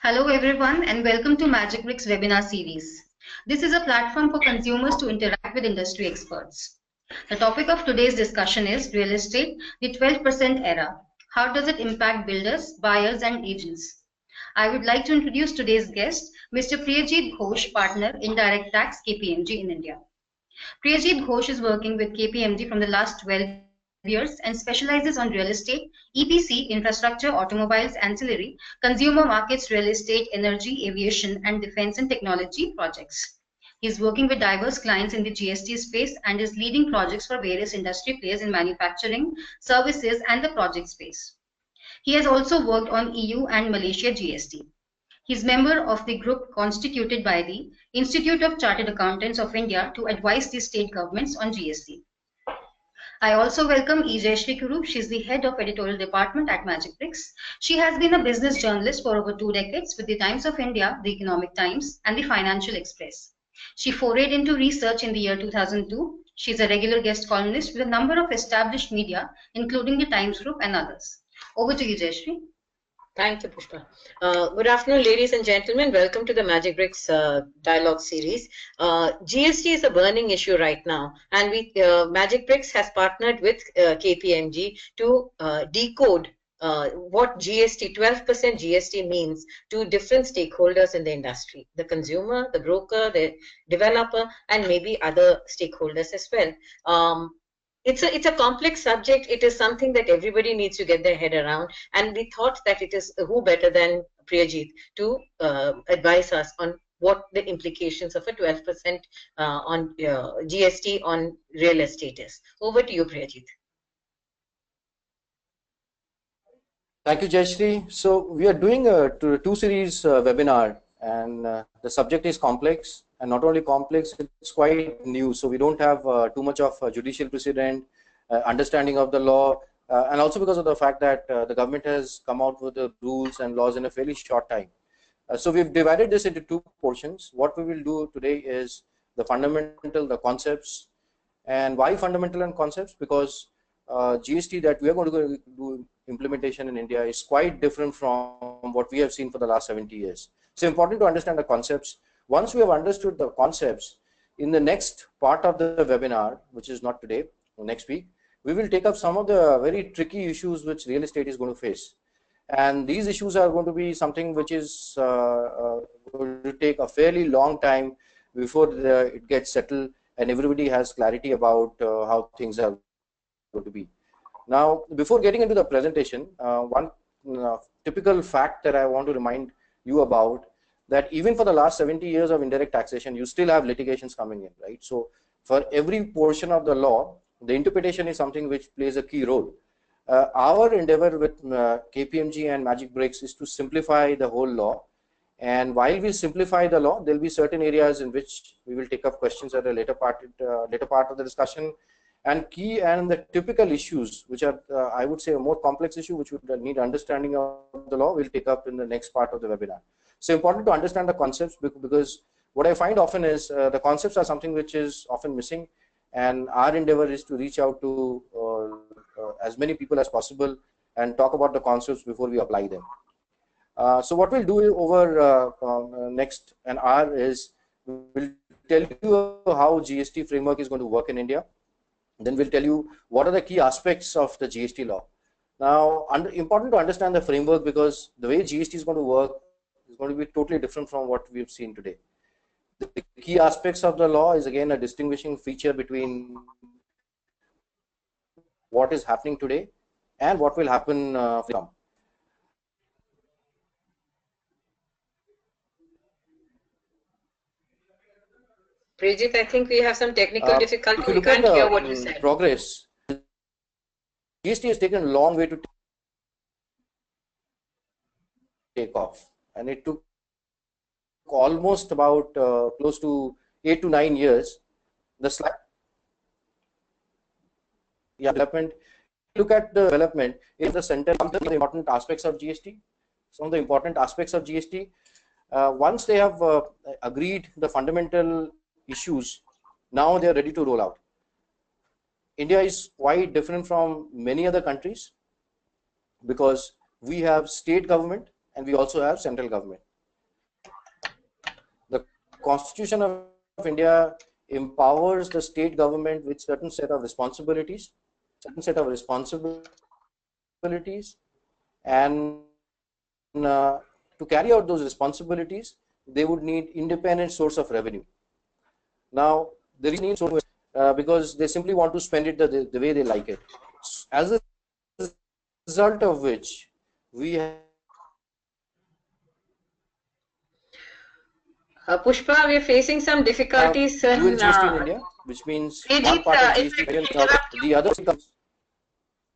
Hello everyone and welcome to Magicbricks webinar series. This is a platform for consumers to interact with industry experts. The topic of today's discussion is real estate, the 12% era. How does it impact builders, buyers and agents? I would like to introduce today's guest, Mr. Priyajit Ghosh, partner, Indirect Tax, KPMG in India. Priyajit Ghosh is working with KPMG from the last 12 years and specializes on real estate, EPC, infrastructure, automobiles, ancillary, consumer markets, real estate, energy, aviation, and defense and technology projects. He is working with diverse clients in the GST space and is leading projects for various industry players in manufacturing, services, and the project space. He has also worked on EU and Malaysia GST. He is member of the group constituted by the Institute of Chartered Accountants of India to advise the state governments on GST. I also welcome Ijayashree Kuru. She is the head of editorial department at Magicbricks. She has been a business journalist for over 2 decades with the Times of India, the Economic Times, and the Financial Express. She forayed into research in the year 2002. She is a regular guest columnist with a number of established media, including the Times Group and others. Over to you, Ijayashree. Thank you, Pushpa. Good afternoon, ladies and gentlemen. Welcome to the Magicbricks dialogue series. GST is a burning issue right now, and Magicbricks has partnered with KPMG to decode what GST, 12% GST means to different stakeholders in the industry, the consumer, the broker, the developer, and maybe other stakeholders as well. It's a complex subject. It is something that everybody needs to get their head around, and we thought that it is who better than Priyajit to advise us on what the implications of a 12% on GST on real estate is. Over to you, Priyajit. Thank you, Jayashree. So we are doing a two-series webinar, and the subject is complex. And not only complex, it's quite new. So we don't have too much of judicial precedent, understanding of the law, and also because of the fact that the government has come out with the rules and laws in a fairly short time. So we've divided this into two portions. What we will do today is the fundamental, the concepts. And why fundamental and concepts? Because GST that we are going to do implementation in India is quite different from what we have seen for the last 70 years. So important to understand the concepts. Once we have understood the concepts, in the next part of the webinar, which is not today, next week, we will take up some of the very tricky issues which real estate is going to face. And these issues are going to be something which is going to take a fairly long time before it gets settled and everybody has clarity about how things are going to be. Now, before getting into the presentation, one typical fact that I want to remind you about, that even for the last 70 years of indirect taxation, you still have litigations coming in, right? So for every portion of the law, the interpretation is something which plays a key role. Our endeavor with KPMG and Magicbricks is to simplify the whole law. And while we simplify the law, there will be certain areas in which we will take up questions at a later part of the discussion. And the typical issues, which are, I would say, a more complex issue, which would need understanding of the law, we'll take up in the next part of the webinar. So important to understand the concepts, because what I find often is the concepts are something which is often missing, and our endeavor is to reach out to as many people as possible and talk about the concepts before we apply them. So what we'll do over next an hour is we'll tell you how GST framework is going to work in India. Then we'll tell you what are the key aspects of the GST law. Now, important to understand the framework, because the way GST is going to work is going to be totally different from what we've seen today. The key aspects of the law is again a distinguishing feature between what is happening today and what will happen from. Priyajit, I think we have some technical difficulty. We can't hear what you said. Progress. GST has taken a long way to take off, and it took almost about close to 8 to 9 years. The slide, development. Look at the development in the center. Some of the important aspects of GST. Some of the important aspects of GST. Once they have agreed the fundamental issues, now they are ready to roll out. India is quite different from many other countries because we have state government and we also have central government. Constitution of India empowers the state government with certain set of responsibilities, and to carry out those responsibilities, they would need independent source of revenue. Now, the reason need source because they simply want to spend it the way they like it. As a result of which, we Pushpa, we are facing some difficulties. dual GST in India, which means one part of GST, the other.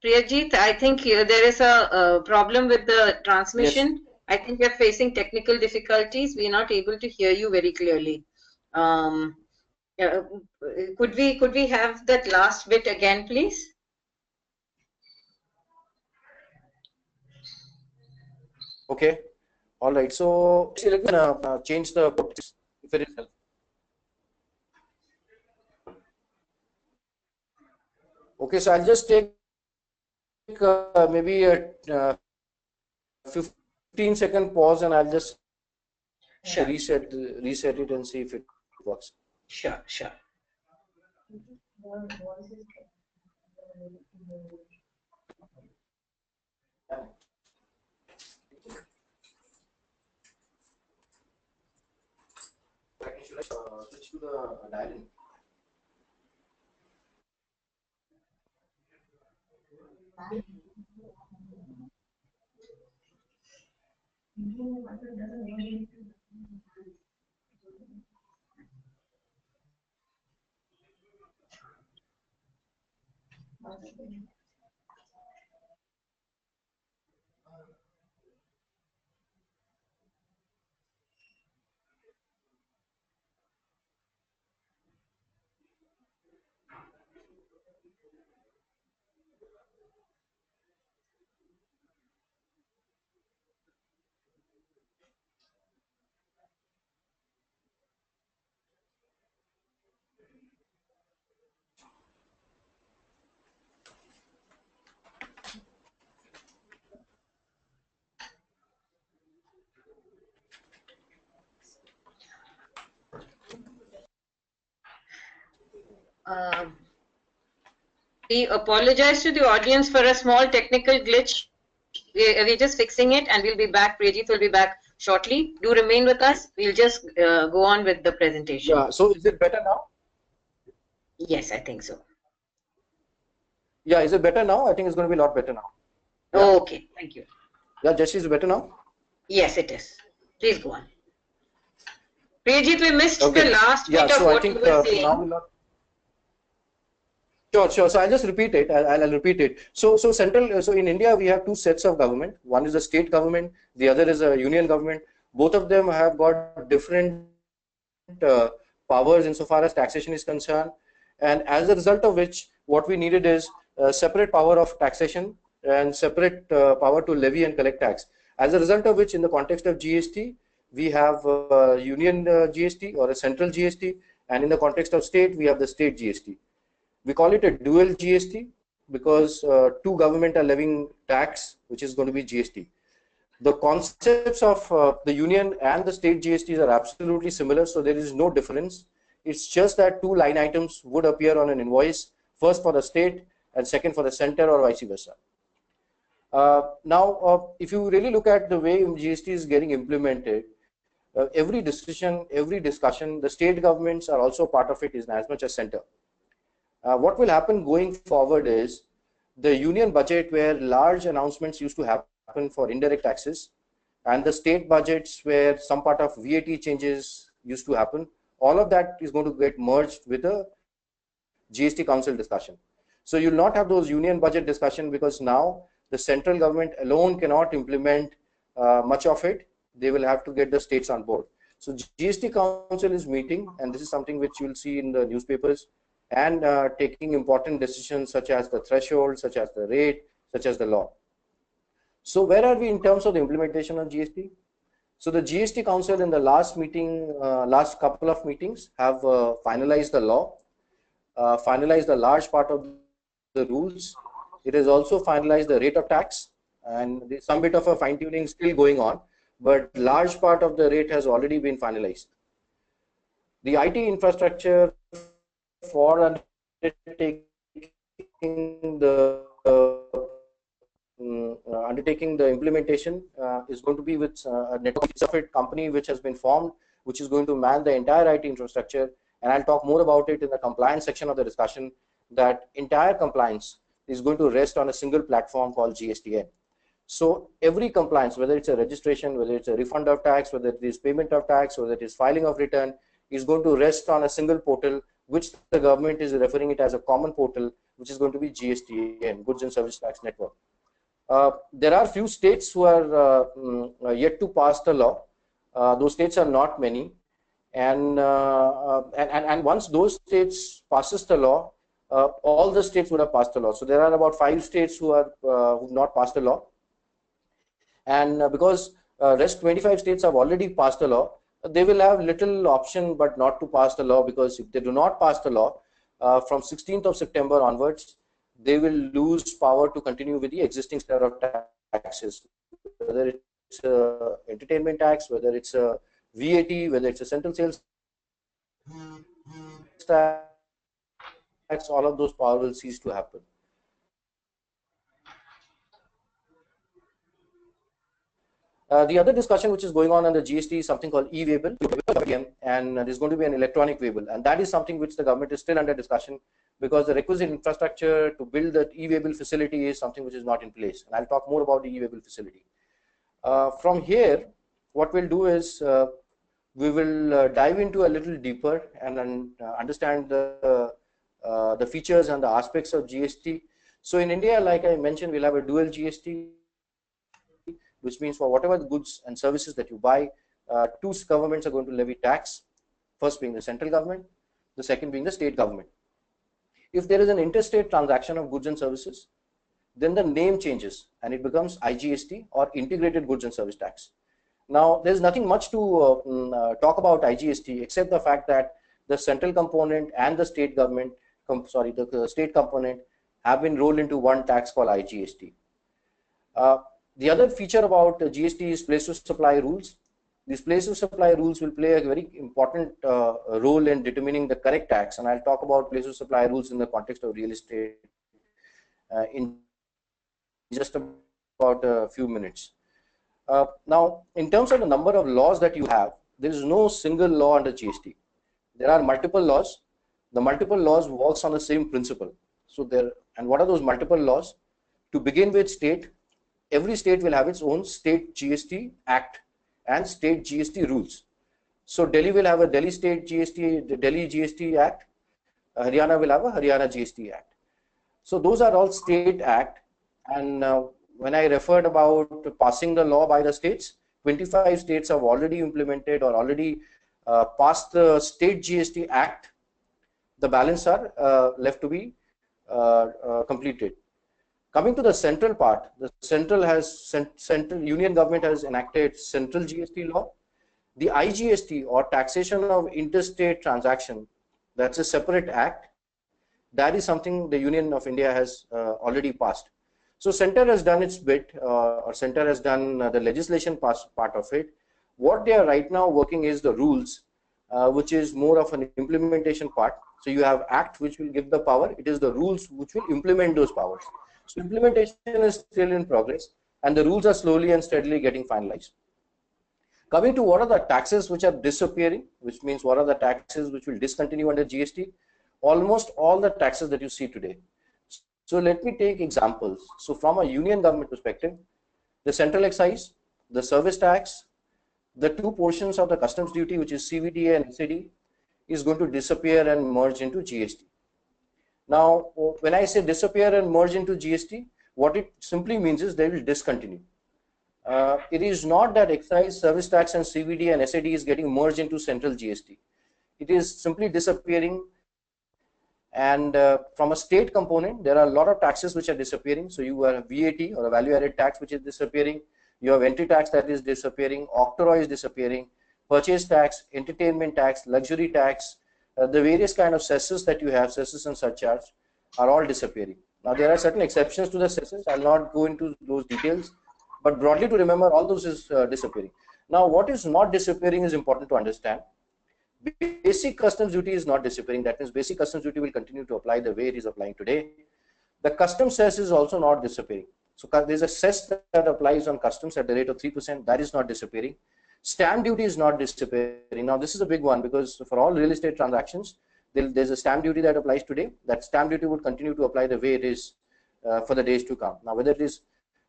Priyajit, I think there is a problem with the transmission. Yes. I think we are facing technical difficulties. We are not able to hear you very clearly. Could we have that last bit again, please? Okay. All right. So let me change the if it is helpful. Okay. So I'll just take maybe a 15-second pause, and I'll just reset it and see if it works. Sure. Should I switch to the dial-in? We apologize to the audience for a small technical glitch. We're just fixing it, and we'll be back. Priyajit will be back shortly. Do remain with us. We'll just go on with the presentation. Yeah. So is it better now? Yes, I think so. Yeah. Is it better now? I think it's going to be a lot better now. Yeah. Okay. Thank you. Yeah. Jesse, is it better now? Yes, it is. Please go on. Priyajit, we missed the last bit of what you were saying. Now we'll not... Sure. So I'll just repeat it. I'll repeat it. So in India we have two sets of government. One is the state government. The other is a union government. Both of them have got different powers insofar as taxation is concerned. And as a result of which, what we needed is separate power of taxation and separate power to levy and collect tax. As a result of which, in the context of GST, we have union GST or a central GST, and in the context of state, we have the state GST. We call it a dual GST because two government are levying tax, which is going to be GST. The concepts of the union and the state GSTs are absolutely similar, so there is no difference. It's just that two line items would appear on an invoice, first for the state and second for the center, or vice versa. Now, if you really look at the way GST is getting implemented, every decision, every discussion, the state governments are also part of it is as much as center. What will happen going forward is the union budget, where large announcements used to happen for indirect taxes, and the state budgets where some part of VAT changes used to happen, all of that is going to get merged with a GST Council discussion. So you'll not have those union budget discussion because now the central government alone cannot implement much of it. They will have to get the states on board. So GST Council is meeting, and this is something which you'll see in the newspapers, and taking important decisions such as the threshold, such as the rate, such as the law. So where are we in terms of the implementation of GST? So the GST Council in the last meeting, last couple of meetings have finalized the law, finalized a large part of the rules. It has also finalized the rate of tax, and there's some bit of a fine tuning still going on, but large part of the rate has already been finalized. The IT infrastructure for undertaking the implementation is going to be with a network separate company which has been formed, which is going to man the entire IT infrastructure. And I'll talk more about it in the compliance section of the discussion, that entire compliance is going to rest on a single platform called GSTN. So every compliance, whether it's a registration, whether it's a refund of tax, whether it is payment of tax, whether it is filing of return, is going to rest on a single portal, which the government is referring it as a common portal, which is going to be GSTN, Goods and Service Tax Network. There are few states who are yet to pass the law. Those states are not many, and once those states passes the law, all the states would have passed the law. So there are about 5 states who are who've not passed the law, and because rest 25 states have already passed the law, they will have little option but not to pass the law, because if they do not pass the law from 16th of September onwards, they will lose power to continue with the existing set of taxes, whether it's entertainment tax, whether it's a VAT, whether it's a central sales tax, all of those power will cease to happen. The other discussion which is going on under GST is something called e-waybill, and there's going to be an electronic waybill, and that is something which the government is still under discussion, because the requisite infrastructure to build that e-waybill facility is something which is not in place, and I'll talk more about the e-waybill facility. From here, what we'll do is we will dive into a little deeper and then understand the features and the aspects of GST. So in India, like I mentioned, we'll have a dual GST, which means for whatever the goods and services that you buy, 2 governments are going to levy tax, first being the central government, the second being the state government. If there is an interstate transaction of goods and services, then the name changes and it becomes IGST, or Integrated Goods and Service Tax. Now, there's nothing much to talk about IGST except the fact that the central component and the state government, the state component have been rolled into one tax called IGST. The other feature about GST is place to supply rules. These place to supply rules will play a very important role in determining the correct tax, and I'll talk about place to supply rules in the context of real estate in just about a few minutes. Now, in terms of the number of laws that you have, there is no single law under GST. There are multiple laws. The multiple laws works on the same principle. So what are those multiple laws? To begin with, every state will have its own state GST Act and state GST rules. So Delhi will have a Delhi State GST, the Delhi GST Act. Haryana will have a Haryana GST Act. So those are all state act. And when I referred about passing the law by the states, 25 states have already implemented or already passed the state GST Act. The balance are left to be completed. Coming to the central part, the central union government has enacted central GST law. The IGST, or taxation of interstate transaction, that's a separate act. That is something the Union of India has already passed. So center has done its bit, or center has done the legislation part of it. What they are right now working is the rules, which is more of an implementation part. So you have act which will give the power. It is the rules which will implement those powers. So implementation is still in progress, and the rules are slowly and steadily getting finalized. Coming to what are the taxes which are disappearing, which means what are the taxes which will discontinue under GST? Almost all the taxes that you see today. So let me take examples. So from a union government perspective, the central excise, the service tax, the 2 portions of the customs duty, which is CVDA and SAD, is going to disappear and merge into GST. Now, when I say disappear and merge into GST, what it simply means is they will discontinue. It is not that excise, service tax, and CVD and SAD is getting merged into central GST. It is simply disappearing. And from a state component, there are a lot of taxes which are disappearing. So you have VAT, or a value-added tax, which is disappearing. You have entry tax that is disappearing. Octroi is disappearing. Purchase tax, entertainment tax, luxury tax, the various kind of cesses that you have, cesses and surcharge, are all disappearing. Now there are certain exceptions to the cesses. I'll not go into those details, but broadly to remember, all those is disappearing. Now what is not disappearing is important to understand. basic customs duty is not disappearing. That means basic customs duty will continue to apply the way it is applying today. The customs cess is also not disappearing. So there's a cess that applies on customs at the rate of 3%. That is not disappearing. Stamp duty is not disappearing. Now this is a big one, because for all real estate transactions, there's a stamp duty that applies today. That stamp duty would continue to apply the way it is for the days to come. Now, whether it is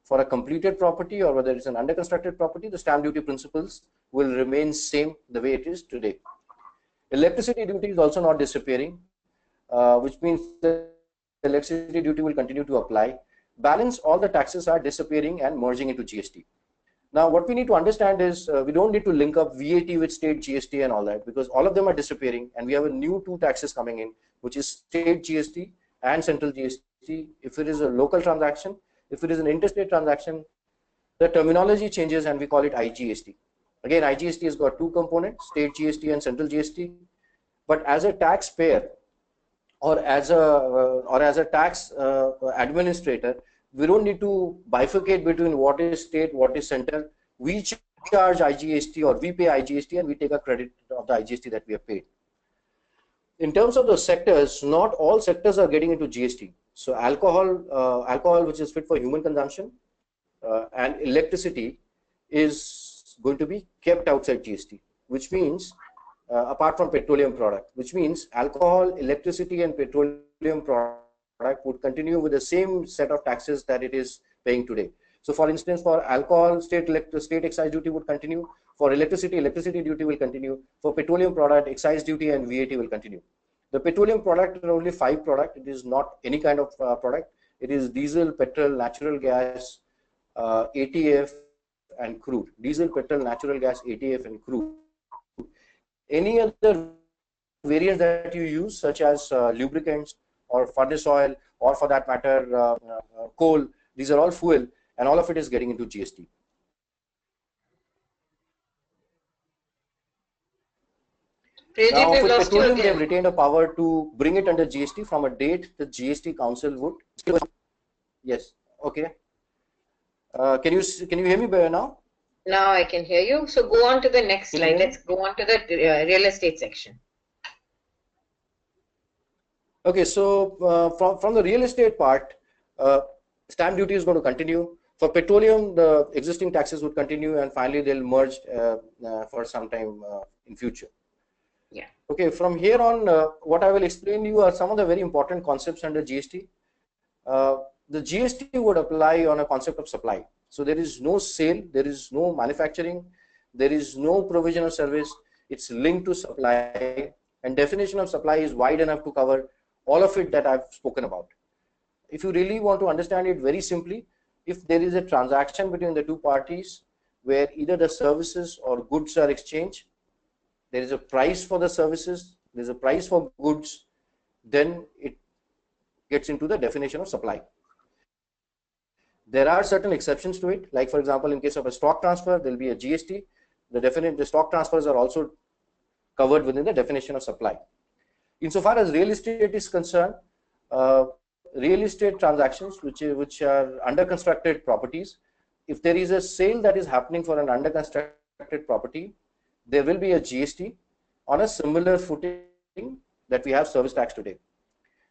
for a completed property or whether it's an under constructed property, the stamp duty principles will remain same the way it is today. Electricity duty is also not disappearing, which means the electricity duty will continue to apply. Balance, all the taxes are disappearing and merging into GST. Now, what we need to understand is we don't need to link up VAT with state GST and all that, because all of them are disappearing, and we have a new two taxes coming in, which is state GST and central GST. If it is a local transaction, if it is an interstate transaction, the terminology changes and we call it IGST. Again, IGST has got two components, state GST and central GST. But as a taxpayer or as a tax administrator, we don't need to bifurcate between what is state, what is central. We charge IGST or we pay IGST and we take a credit of the IGST that we have paid. In terms of the sectors, not all sectors are getting into GST. So alcohol, which is fit for human consumption, and electricity is going to be kept outside GST, which means apart from petroleum product, which means alcohol, electricity, and petroleum product would continue with the same set of taxes that it is paying today. So, for instance, for alcohol, state excise duty would continue. For electricity duty will continue. For petroleum product, excise duty and VAT will continue. The petroleum product are only 5 products. It is not any kind of product. It is diesel, petrol, natural gas, ATF, and crude. Diesel, petrol, natural gas, ATF, and crude. Any other variants that you use, such as lubricants or furnace oil, or for that matter, coal, these are all fuel, and all of it is getting into GST. Now, for petroleum, they have retained a power to bring it under GST from a date the GST Council would. Yes. Okay. Can you hear me better now? Now I can hear you. So go on to the next slide. Let's go on to the real estate section. Okay. So from the real estate part, stamp duty is going to continue. For petroleum, the existing taxes would continue, and finally they'll merge for some time in future. Yeah. Okay, from here on, what I will explain to you are some of the very important concepts under GST. The GST would apply on a concept of supply. So there is no sale, there is no manufacturing, there is no provision of service. It's linked to supply, and definition of supply is wide enough to cover all of it that I've spoken about. If you really want to understand it very simply, if there is a transaction between the two parties where either the services or goods are exchanged, there is a price for the services, there is a price for goods, then it gets into the definition of supply. There are certain exceptions to it, like for example, in case of a stock transfer, there will be a GST. The stock transfers are also covered within the definition of supply. Insofar as real estate is concerned, real estate transactions which are under constructed properties, if there is a sale that is happening for an under constructed property, there will be a GST on a similar footing that we have service tax today,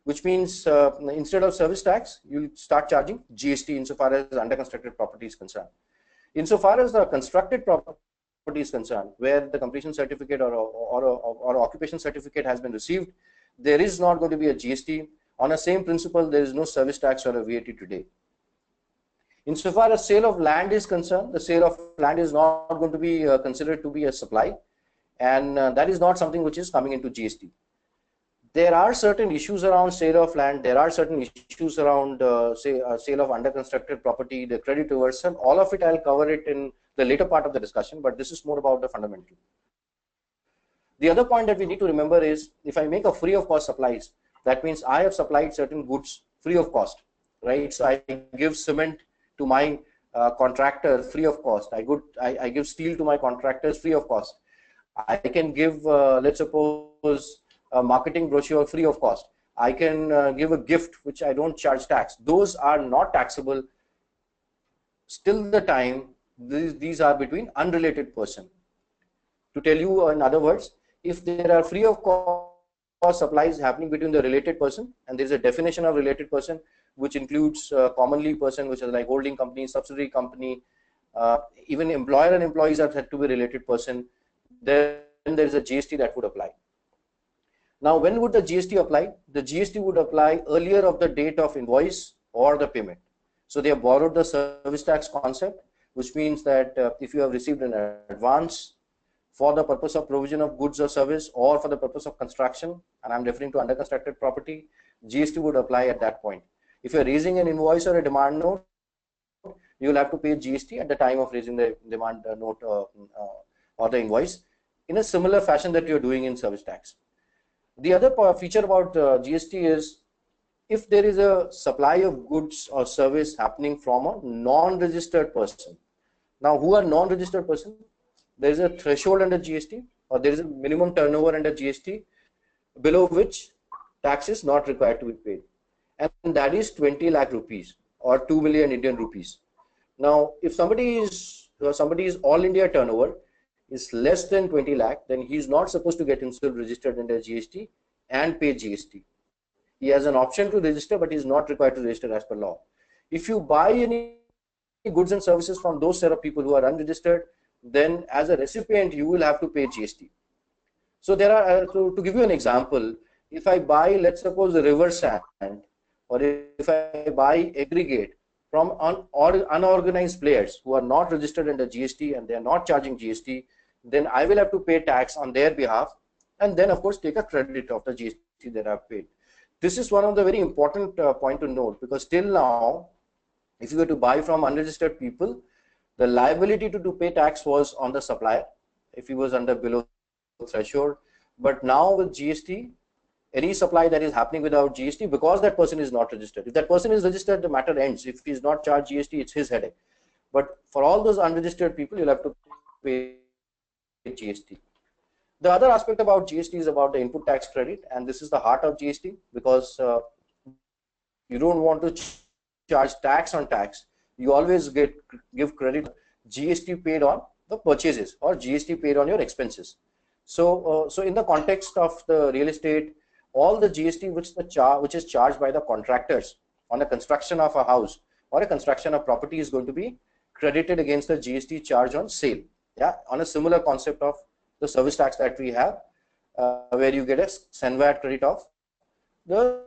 which means instead of service tax, you start charging GST insofar as under constructed property is concerned. Insofar as the constructed property is concerned, where the completion certificate or occupation certificate has been received, there is not going to be a GST. On the same principle, there is no service tax or a VAT today. Insofar as sale of land is concerned, the sale of land is not going to be considered to be a supply, and that is not something which is coming into GST. There are certain issues around sale of land, there are certain issues around sale of under constructed property, the credit reversal. All of it I'll cover it in the later part of the discussion, but this is more about the fundamental. The other point that we need to remember is, if I make a free of cost supplies, that means I have supplied certain goods free of cost, right? So I give cement to my contractor free of cost. I give steel to my contractors free of cost. I can give, let's suppose, a marketing brochure free of cost. I can give a gift which I don't charge tax. Those are not taxable till the time these are between unrelated person. To tell you in other words, if there are free of cost supplies happening between the related person, and there is a definition of related person, which includes commonly person, which is like holding company, subsidiary company, even employer and employees are said to be related person, then there is a GST that would apply. Now, when would the GST apply? The GST would apply earlier of the date of invoice or the payment. So they have borrowed the service tax concept, which means that if you have received an advance for the purpose of provision of goods or service or for the purpose of construction, and I'm referring to under constructed property, GST would apply at that point. If you're raising an invoice or a demand note, you will have to pay GST at the time of raising the demand note or the invoice in a similar fashion that you're doing in service tax. The other feature about GST is if there is a supply of goods or service happening from a non-registered person. Now, who are non-registered person? There is a threshold under GST, or there is a minimum turnover under GST below which tax is not required to be paid, and that is 20 lakh rupees or 2 million Indian rupees. Now, if somebody's all India turnover is less than 20 lakh, then he is not supposed to get himself registered under GST and pay GST. He has an option to register, but he is not required to register as per law. If you buy any goods and services from those set of people who are unregistered, then as a recipient you will have to pay GST. So there are, to give you an example, if I buy, let's suppose, a river sand, or if I buy aggregate from unorganized players who are not registered under GST and they are not charging GST, then I will have to pay tax on their behalf, and then of course take a credit of the GST that I've paid. This is one of the very important point to note, because till now, if you were to buy from unregistered people, the liability to pay tax was on the supplier if he was under below threshold. But now with GST, any supply that is happening without GST, because that person is not registered. If that person is registered, the matter ends. If he is not charged GST, it's his headache. But for all those unregistered people, you'll have to pay GST. The other aspect about GST is about the input tax credit, and this is the heart of GST, because you don't want to charge tax on tax. You always give credit GST paid on the purchases or GST paid on your expenses. So in the context of the real estate, all the GST which is charged by the contractors on the construction of a house or a construction of property is going to be credited against the GST charge on sale. Yeah, on a similar concept of the service tax that we have, where you get a SENVAT credit of the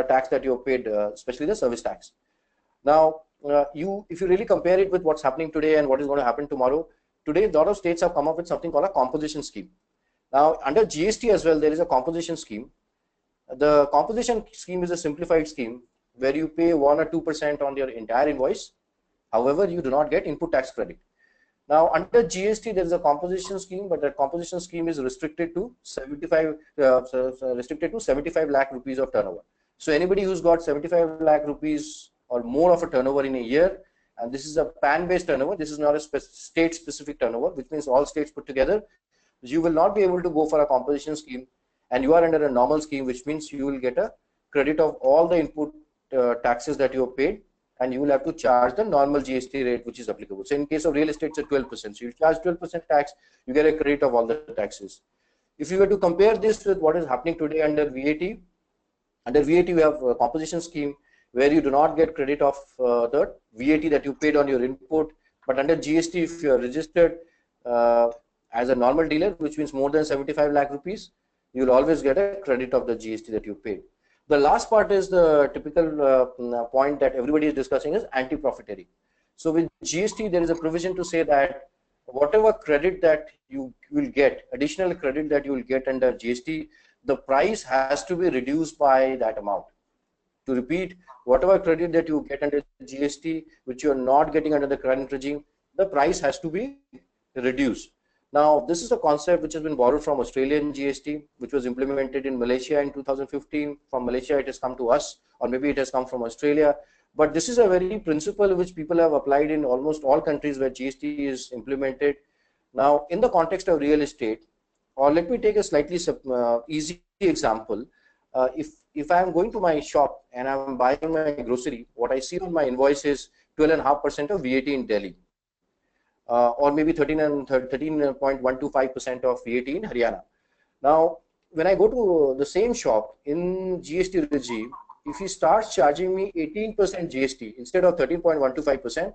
tax that you have paid, especially the service tax. Now, if you really compare it with what's happening today and what is going to happen tomorrow, today a lot of states have come up with something called a composition scheme. Now, under GST as well, there is a composition scheme. The composition scheme is a simplified scheme where you pay 1 or 2% on your entire invoice. However, you do not get input tax credit. Now, under GST, there is a composition scheme, but that composition scheme is restricted to 75 lakh rupees of turnover. So anybody who's got 75 lakh rupees or more of a turnover in a year, and this is a PAN-based turnover, this is not a state-specific turnover, which means all states put together, you will not be able to go for a composition scheme, and you are under a normal scheme, which means you will get a credit of all the input taxes that you have paid, and you will have to charge the normal GST rate which is applicable. So in case of real estate, it's a 12%. So you charge 12% tax, you get a credit of all the taxes. If you were to compare this with what is happening today under VAT, we have a composition scheme where you do not get credit of the VAT that you paid on your input. But under GST, if you are registered as a normal dealer, which means more than 75 lakh rupees, you will always get a credit of the GST that you paid. The last part is the typical point that everybody is discussing is anti-profiteering. So with GST, there is a provision to say that whatever credit that you will get, additional credit that you will get under GST, the price has to be reduced by that amount. To repeat, whatever credit that you get under GST, which you are not getting under the current regime, the price has to be reduced. Now, this is a concept which has been borrowed from Australian GST, which was implemented in Malaysia in 2015. From Malaysia, it has come to us, or maybe it has come from Australia. But this is a very principle which people have applied in almost all countries where GST is implemented. Now, in the context of real estate, or let me take a slightly easy example. If I am going to my shop and I am buying my grocery, what I see on my invoice is 12.5% of VAT in Delhi. or maybe 13.125% of VAT in Haryana. Now, when I go to the same shop in GST regime, if he starts charging me 18% GST instead of 13.125%,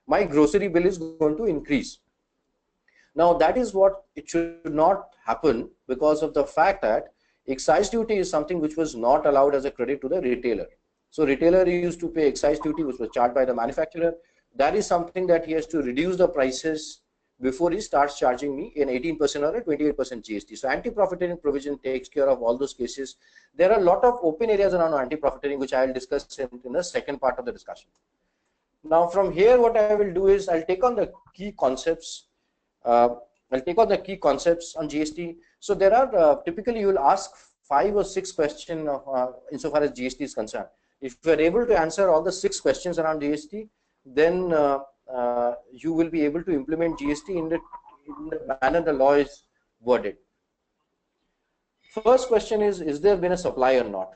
my grocery bill is going to increase. Now, that is what it should not happen, because of the fact that excise duty is something which was not allowed as a credit to the retailer. So retailer used to pay excise duty, which was charged by the manufacturer. That is something that he has to reduce the prices before he starts charging me an 18% or a 28% GST. So anti-profiteering provision takes care of all those cases. There are a lot of open areas around anti-profiteering, which I will discuss in the second part of the discussion. Now, from here, what I will do is I'll take on the key concepts. I'll take on the key concepts on GST. So there are typically you will ask 5 or 6 questions insofar as GST is concerned. If you are able to answer all the 6 questions around GST, then you will be able to implement GST in the manner the law is worded. First question is there been a supply or not?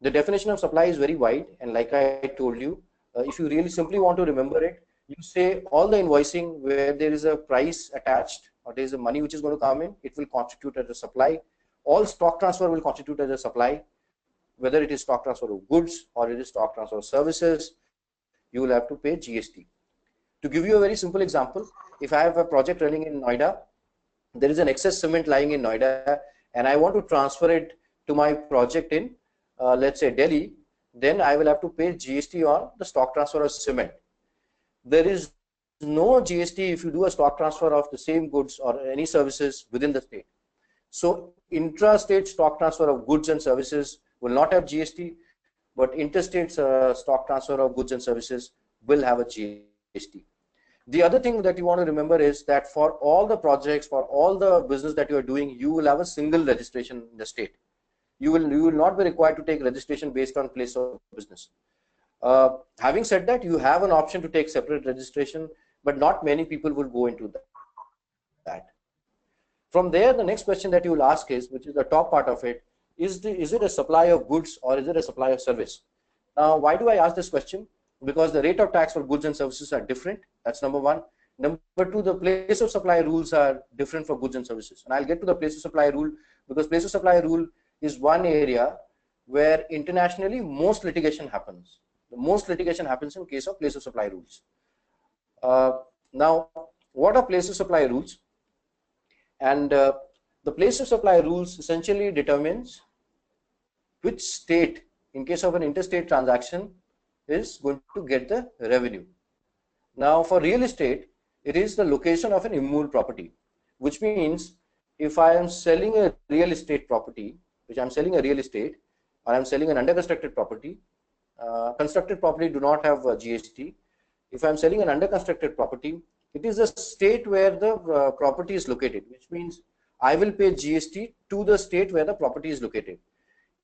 The definition of supply is very wide, and like I told you, if you really simply want to remember it, you say all the invoicing where there is a price attached or there is a money which is going to come in, it will constitute as a supply. All stock transfer will constitute as a supply, whether it is stock transfer of goods or it is stock transfer of services, you will have to pay GST. To give you a very simple example, if I have a project running in Noida, there is an excess cement lying in Noida, and I want to transfer it to my project in, let's say, Delhi, then I will have to pay GST on the stock transfer of cement. There is no GST if you do a stock transfer of the same goods or any services within the state. So intra-state stock transfer of goods and services will not have GST, but interstate stock transfer of goods and services will have a GST. The other thing that you want to remember is that for all the projects, for all the business that you are doing, you will have a single registration in the state. You will not be required to take registration based on place of business. Having said that, you have an option to take separate registration, but not many people will go into that. From there, the next question that you will ask is, which is the top part of it, is it a supply of goods or is it a supply of service? Now, why do I ask this question? Because the rate of tax for goods and services are different. That's number one. Number two, the place of supply rules are different for goods and services. And I'll get to the place of supply rule, because place of supply rule is one area where internationally most litigation happens. The most litigation happens in case of place of supply rules. Now, what are place of supply rules? And the place of supply rules essentially determines which state, in case of an interstate transaction, is going to get the revenue. Now, for real estate, it is the location of an immovable property, which means if I am selling a real estate property, which I'm selling a real estate, or I'm selling an under constructed property, constructed property do not have GST. If I'm selling an under constructed property, it is the state where the property is located, which means I will pay GST to the state where the property is located.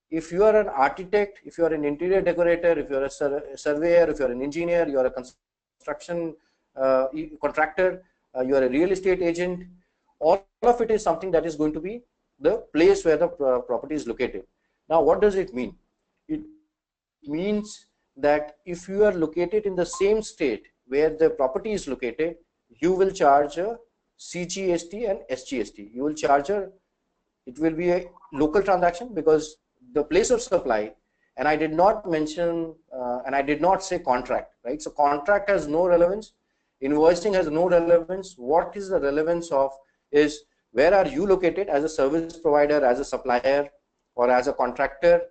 If you are an architect, if you are an interior decorator, if you are a surveyor, if you are an engineer, you are a construction contractor, you are a real estate agent, all of it is something that is going to be the place where the property is located. Now, what does it mean? It means that if you are located in the same state where the property is located, you will charge a CGST and SGST. You will charge it will be a local transaction, because the place of supply, and I did not mention and I did not say contract, right? So contract has no relevance, invoicing has no relevance. What is the relevance of is where are you located as a service provider, as a supplier, or as a contractor,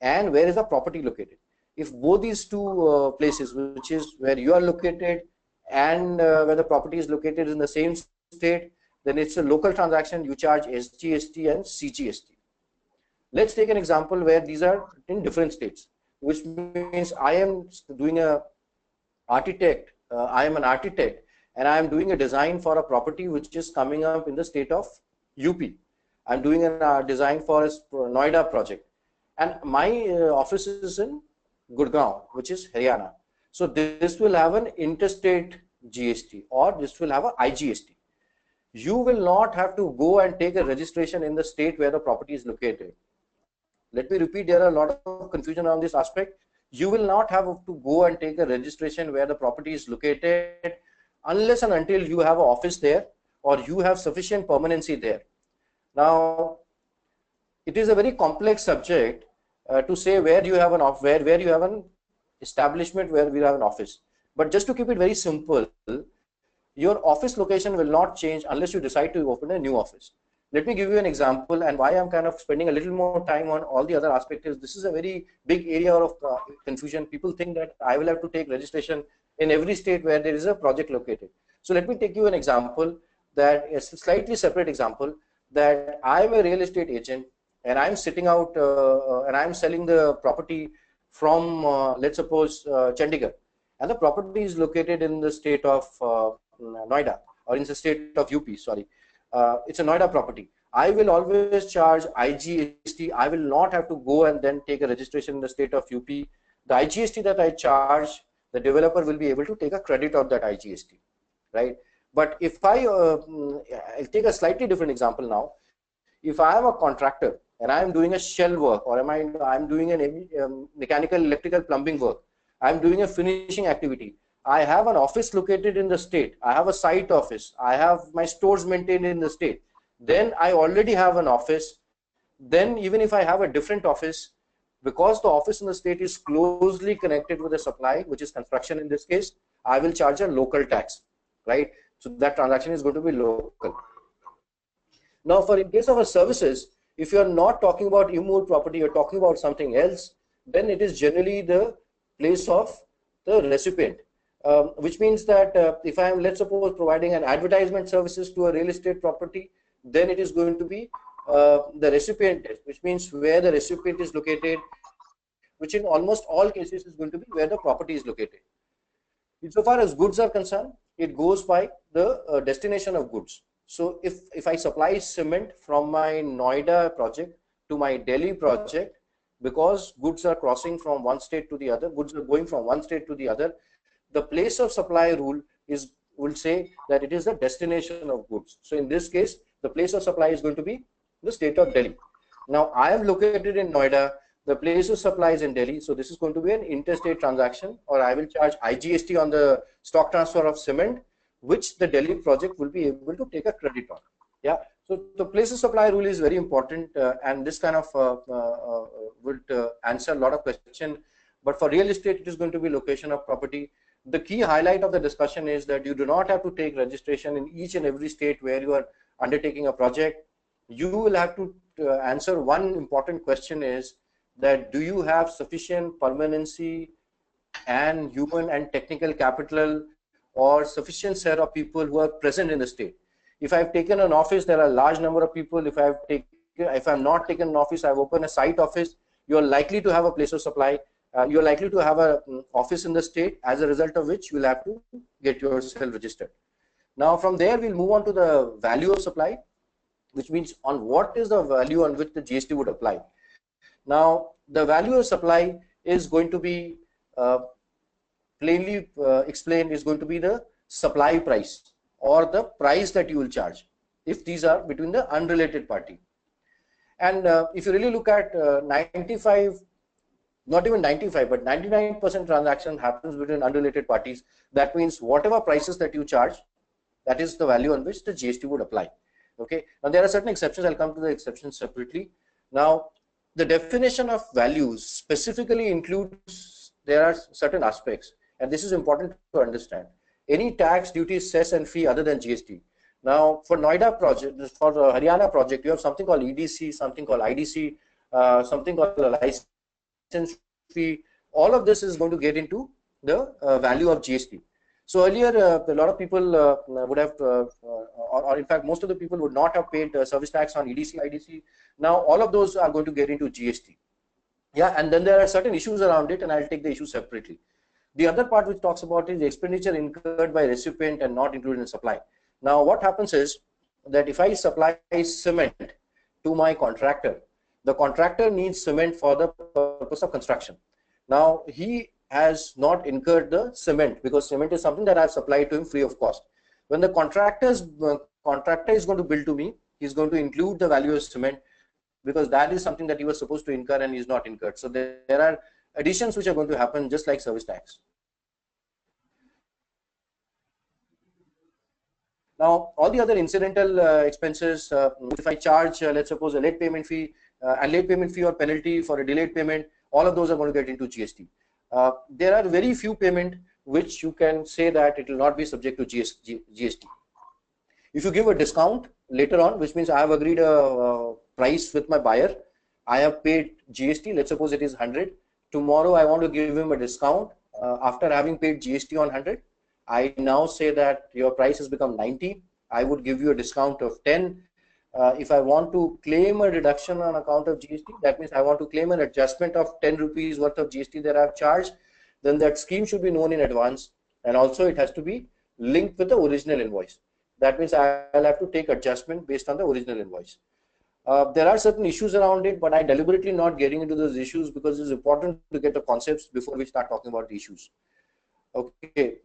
and where is the property located? If both these two places, which is where you are located and where the property is located in the same state, then it's a local transaction. You charge SGST and CGST. Let's take an example where these are in different states, which means I am doing a architect. I am an architect, and I am doing a design for a property which is coming up in the state of UP. I'm doing a design for a Noida project, and my office is in Gurgaon, which is Haryana. So this will have an interstate GST, or this will have a IGST. You will not have to go and take a registration in the state where the property is located. Let me repeat, there are a lot of confusion on this aspect. You will not have to go and take a registration where the property is located unless and until you have an office there or you have sufficient permanency there. Now, it is a very complex subject to say where you have where you have an establishment where we have an office. But just to keep it very simple, your office location will not change unless you decide to open a new office. Let me give you an example, and why I'm kind of spending a little more time on all the other aspects is this is a very big area of confusion. People think that I will have to take registration in every state where there is a project located. So let me take you an example that is a slightly separate example, that I'm a real estate agent and I'm sitting out and I'm selling the property from let's suppose Chandigarh, and the property is located in the state of Noida, or in the state of UP, sorry. It's a Noida property. I will always charge IGST. I will not have to go and then take a registration in the state of UP. The IGST that I charge, the developer will be able to take a credit of that IGST, right? But if I'll take a slightly different example now. If I am a contractor and I am doing a shell work, or I'm doing an mechanical, electrical, plumbing work, I'm doing a finishing activity, I have an office located in the state, I have a site office, I have my stores maintained in the state, then I already have an office. Then even if I have a different office, because the office in the state is closely connected with the supply, which is construction in this case, I will charge a local tax, right? So that transaction is going to be local. Now, for in case of a services, if you're not talking about immovable property, you're talking about something else, then it is generally the place of the recipient, which means that if I am, let's suppose, providing an advertisement services to a real estate property, then it is going to be the recipient, which means where the recipient is located, which in almost all cases is going to be where the property is located. Insofar as goods are concerned, it goes by the destination of goods. So if I supply cement from my Noida project to my Delhi project, because goods are crossing from one state to the other, goods are going from one state to the other, the place of supply rule will say that it is the destination of goods. So in this case, the place of supply is going to be the state of Delhi. Now I am located in Noida, the place of supply is in Delhi, so this is going to be an interstate transaction, or I will charge IGST on the stock transfer of cement, which the Delhi project will be able to take a credit on. Yeah, so the place of supply rule is very important, and this kind of would answer a lot of questions. But for real estate, it is going to be location of property. The key highlight of the discussion is that you do not have to take registration in each and every state where you are undertaking a project. You will have to answer one important question, is that do you have sufficient permanency and human and technical capital, or sufficient set of people who are present in the state. If I've taken an office, there are a large number of people. If I'm not taken an office, I've opened a site office, you're likely to have a place of supply. You're likely to have an office in the state, as a result of which you'll have to get yourself registered. Now from there, we'll move on to the value of supply, which means on what is the value on which the GST would apply. Now the value of supply is going to be plainly explained, is going to be the supply price, or the price that you will charge if these are between the unrelated party. And if you really look at 95, not even 95, but 99% transaction happens between unrelated parties. That means whatever prices that you charge, that is the value on which the GST would apply. Okay. Now there are certain exceptions. I'll come to the exceptions separately. Now the definition of values specifically includes, there are certain aspects, and this is important to understand. Any tax, duty, cess and fee other than GST. Now for Noida project, for the Haryana project, you have something called EDC, something called IDC, something called a license fee. All of this is going to get into the value of GST. So earlier, a lot of people would have, or in fact, most of the people would not have paid service tax on EDC, IDC. Now all of those are going to get into GST. Yeah, and then there are certain issues around it, and I'll take the issue separately. The other part which talks about is the expenditure incurred by recipient and not included in supply. Now what happens is that if I supply cement to my contractor, the contractor needs cement for the purpose of construction. Now he has not incurred the cement, because cement is something that I've supplied to him free of cost. When the contractor is going to bill to me, he's going to include the value of cement, because that is something that he was supposed to incur and he's not incurred. So there are additions which are going to happen, just like service tax. Now, all the other incidental expenses, if I charge, let's suppose, a late payment fee, and late payment fee or penalty for a delayed payment, all of those are going to get into GST. There are very few payment which you can say that it will not be subject to GST. If you give a discount later on, which means I have agreed a price with my buyer, I have paid GST, let's suppose it is 100. Tomorrow I want to give him a discount after having paid GST on 100. I now say that your price has become 90. I would give you a discount of 10. If I want to claim a reduction on account of GST, that means I want to claim an adjustment of 10 rupees worth of GST that I have charged, then that scheme should be known in advance, and also it has to be linked with the original invoice. That means I'll have to take adjustment based on the original invoice. There are certain issues around it, but I deliberately not getting into those issues because it's important to get the concepts before we start talking about the issues. Okay.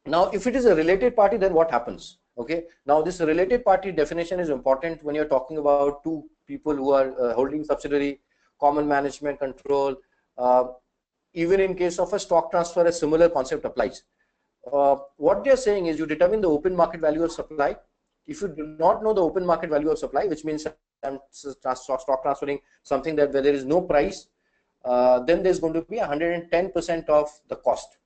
Now, if it is a related party, then what happens? Okay. Now, this related party definition is important when you're talking about two people who are holding subsidiary, common management control. Even in case of a stock transfer, a similar concept applies. What they're saying is you determine the open market value of supply. If you do not know the open market value of supply, which means I'm stock transferring something that where there is no price, then there's going to be 110% of the cost.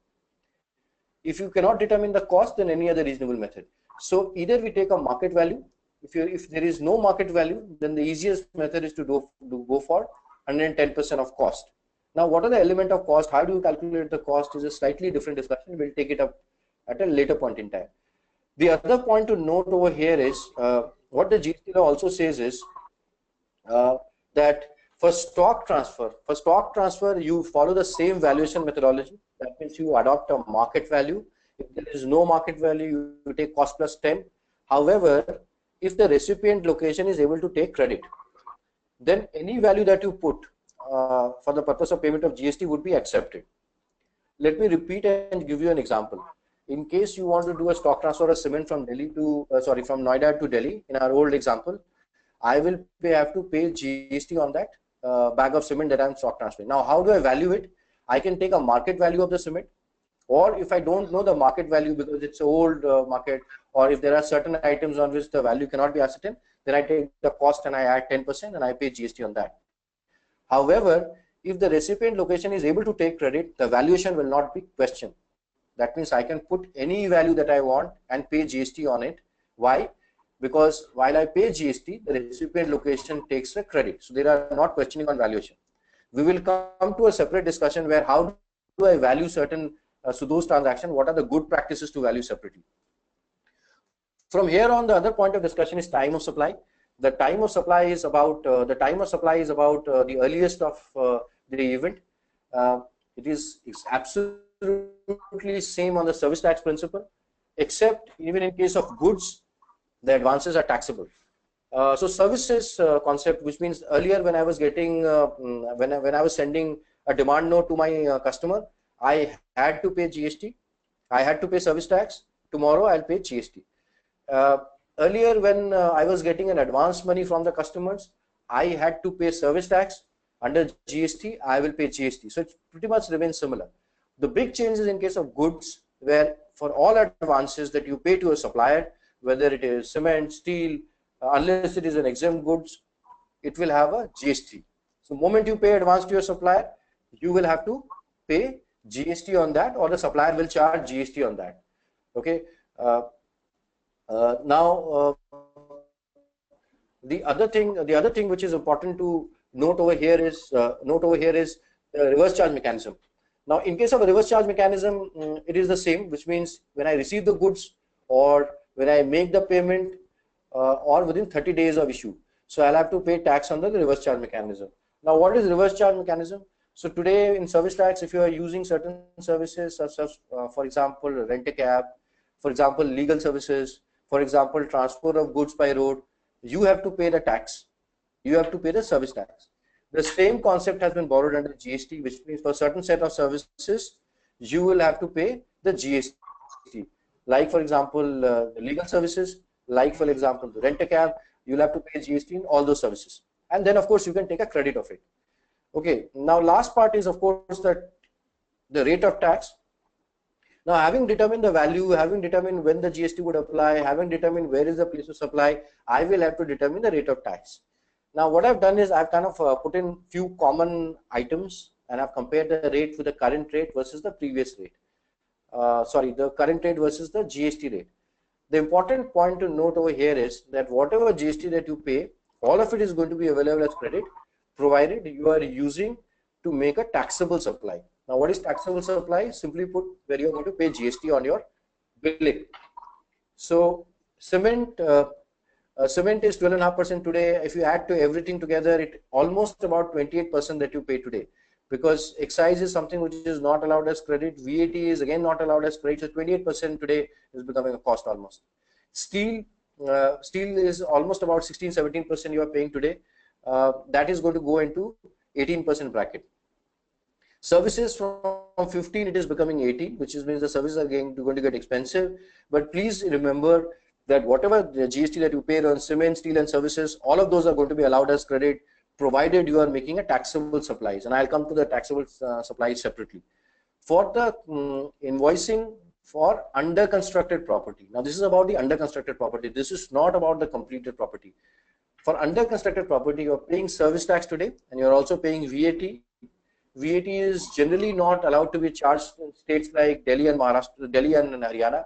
If you cannot determine the cost, then any other reasonable method. So either we take a market value. If there is no market value, then the easiest method is to go for 110% of cost. Now, what are the element of cost? How do you calculate the cost is a slightly different discussion. We'll take it up at a later point in time. The other point to note over here is what the GST law also says is that for stock transfer, you follow the same valuation methodology. That means you adopt a market value. If there is no market value, you take cost plus 10. However, if the recipient location is able to take credit, then any value that you put for the purpose of payment of GST would be accepted. Let me repeat and give you an example. In case you want to do a stock transfer of cement from Delhi to from Noida to Delhi, in our old example, I will have to pay GST on that bag of cement that I'm stock transferring. Now, how do I value it? I can take a market value of the cement, or if I don't know the market value because it's an old market, or if there are certain items on which the value cannot be ascertained, then I take the cost and I add 10% and I pay GST on that. However, if the recipient location is able to take credit, the valuation will not be questioned. That means I can put any value that I want and pay GST on it. Why? Because while I pay GST, the recipient location takes a credit. So they are not questioning on valuation. We will come to a separate discussion where how do I value certain those transactions, what are the good practices to value separately. From here on, the other point of discussion is time of supply. The time of supply is about the earliest of the event. It's absolutely same on the service tax principle, except even in case of goods, the advances are taxable. So services concept, which means earlier when I was getting when I was sending a demand note to my customer, I had to pay GST, I had to pay service tax. Tomorrow I'll pay GST. Earlier when I was getting an advance money from the customers, I had to pay service tax. Under GST, I will pay GST. So it pretty much remains similar. The big change is in case of goods, where for all advances that you pay to a supplier, whether it is cement, steel, unless it is an exempt goods, it will have a GST. So the moment you pay advance to your supplier, you will have to pay GST on that, or the supplier will charge GST on that. Okay. Now, the other thing which is important to note over here is the reverse charge mechanism. Now, in case of a reverse charge mechanism, it is the same, which means when I receive the goods or when I make the payment or within 30 days of issue. So I'll have to pay tax under the reverse charge mechanism. Now, what is reverse charge mechanism? So today in service tax, if you are using certain services such as, for example, rent a cab, for example, legal services, for example, transport of goods by road, you have to pay the tax. You have to pay the service tax. The same concept has been borrowed under GST, which means for a certain set of services, you will have to pay the GST. Like, for example, the legal services, like, for example, the rent a cab, you'll have to pay GST in all those services. And then, of course, you can take a credit of it. Okay, now last part is, of course, that the rate of tax. Now, having determined the value, having determined when the GST would apply, having determined where is the place of supply, I will have to determine the rate of tax. Now, what I've done is I've kind of put in few common items and I've compared the rate with the current rate versus the previous rate. The current rate versus the GST rate. The important point to note over here is that whatever GST that you pay, all of it is going to be available as credit, provided you are using to make a taxable supply. Now, what is taxable supply? Simply put, where you are going to pay GST on your billing. So, cement is 12.5% today. If you add to everything together, it almost about 28% that you pay today, because excise is something which is not allowed as credit. VAT is again not allowed as credit. So 28% today is becoming a cost almost. Steel is almost about 16-17% you are paying today. That is going to go into 18% bracket. Services from 15 it is becoming 18, which means the services are going to get expensive. But please remember that whatever the GST that you pay on cement, steel and services, all of those are going to be allowed as credit, provided you are making a taxable supplies. And I'll come to the taxable supplies separately. For the invoicing for under constructed property. Now this is about the under constructed property. This is not about the completed property. For under constructed property, you're paying service tax today and you're also paying VAT. VAT is generally not allowed to be charged in states like Delhi and Maharashtra, Delhi and Haryana.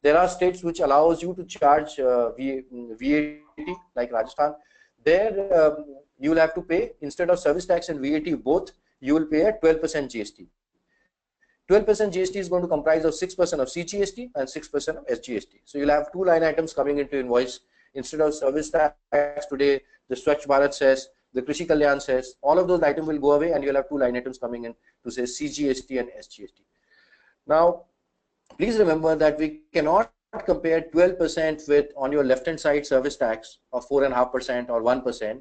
There are states which allows you to charge VAT, like Rajasthan. There you will have to pay, instead of service tax and VAT both, you will pay a 12% GST. 12% GST is going to comprise of 6% of CGST and 6% of SGST. So you'll have two line items coming into invoice. Instead of service tax today, the Swachh Bharat says, the Krishi Kalyan says, all of those items will go away and you'll have two line items coming in to say CGST and SGST. Now, please remember that we cannot compare 12% with, on your left hand side, service tax of 4.5% or 1%.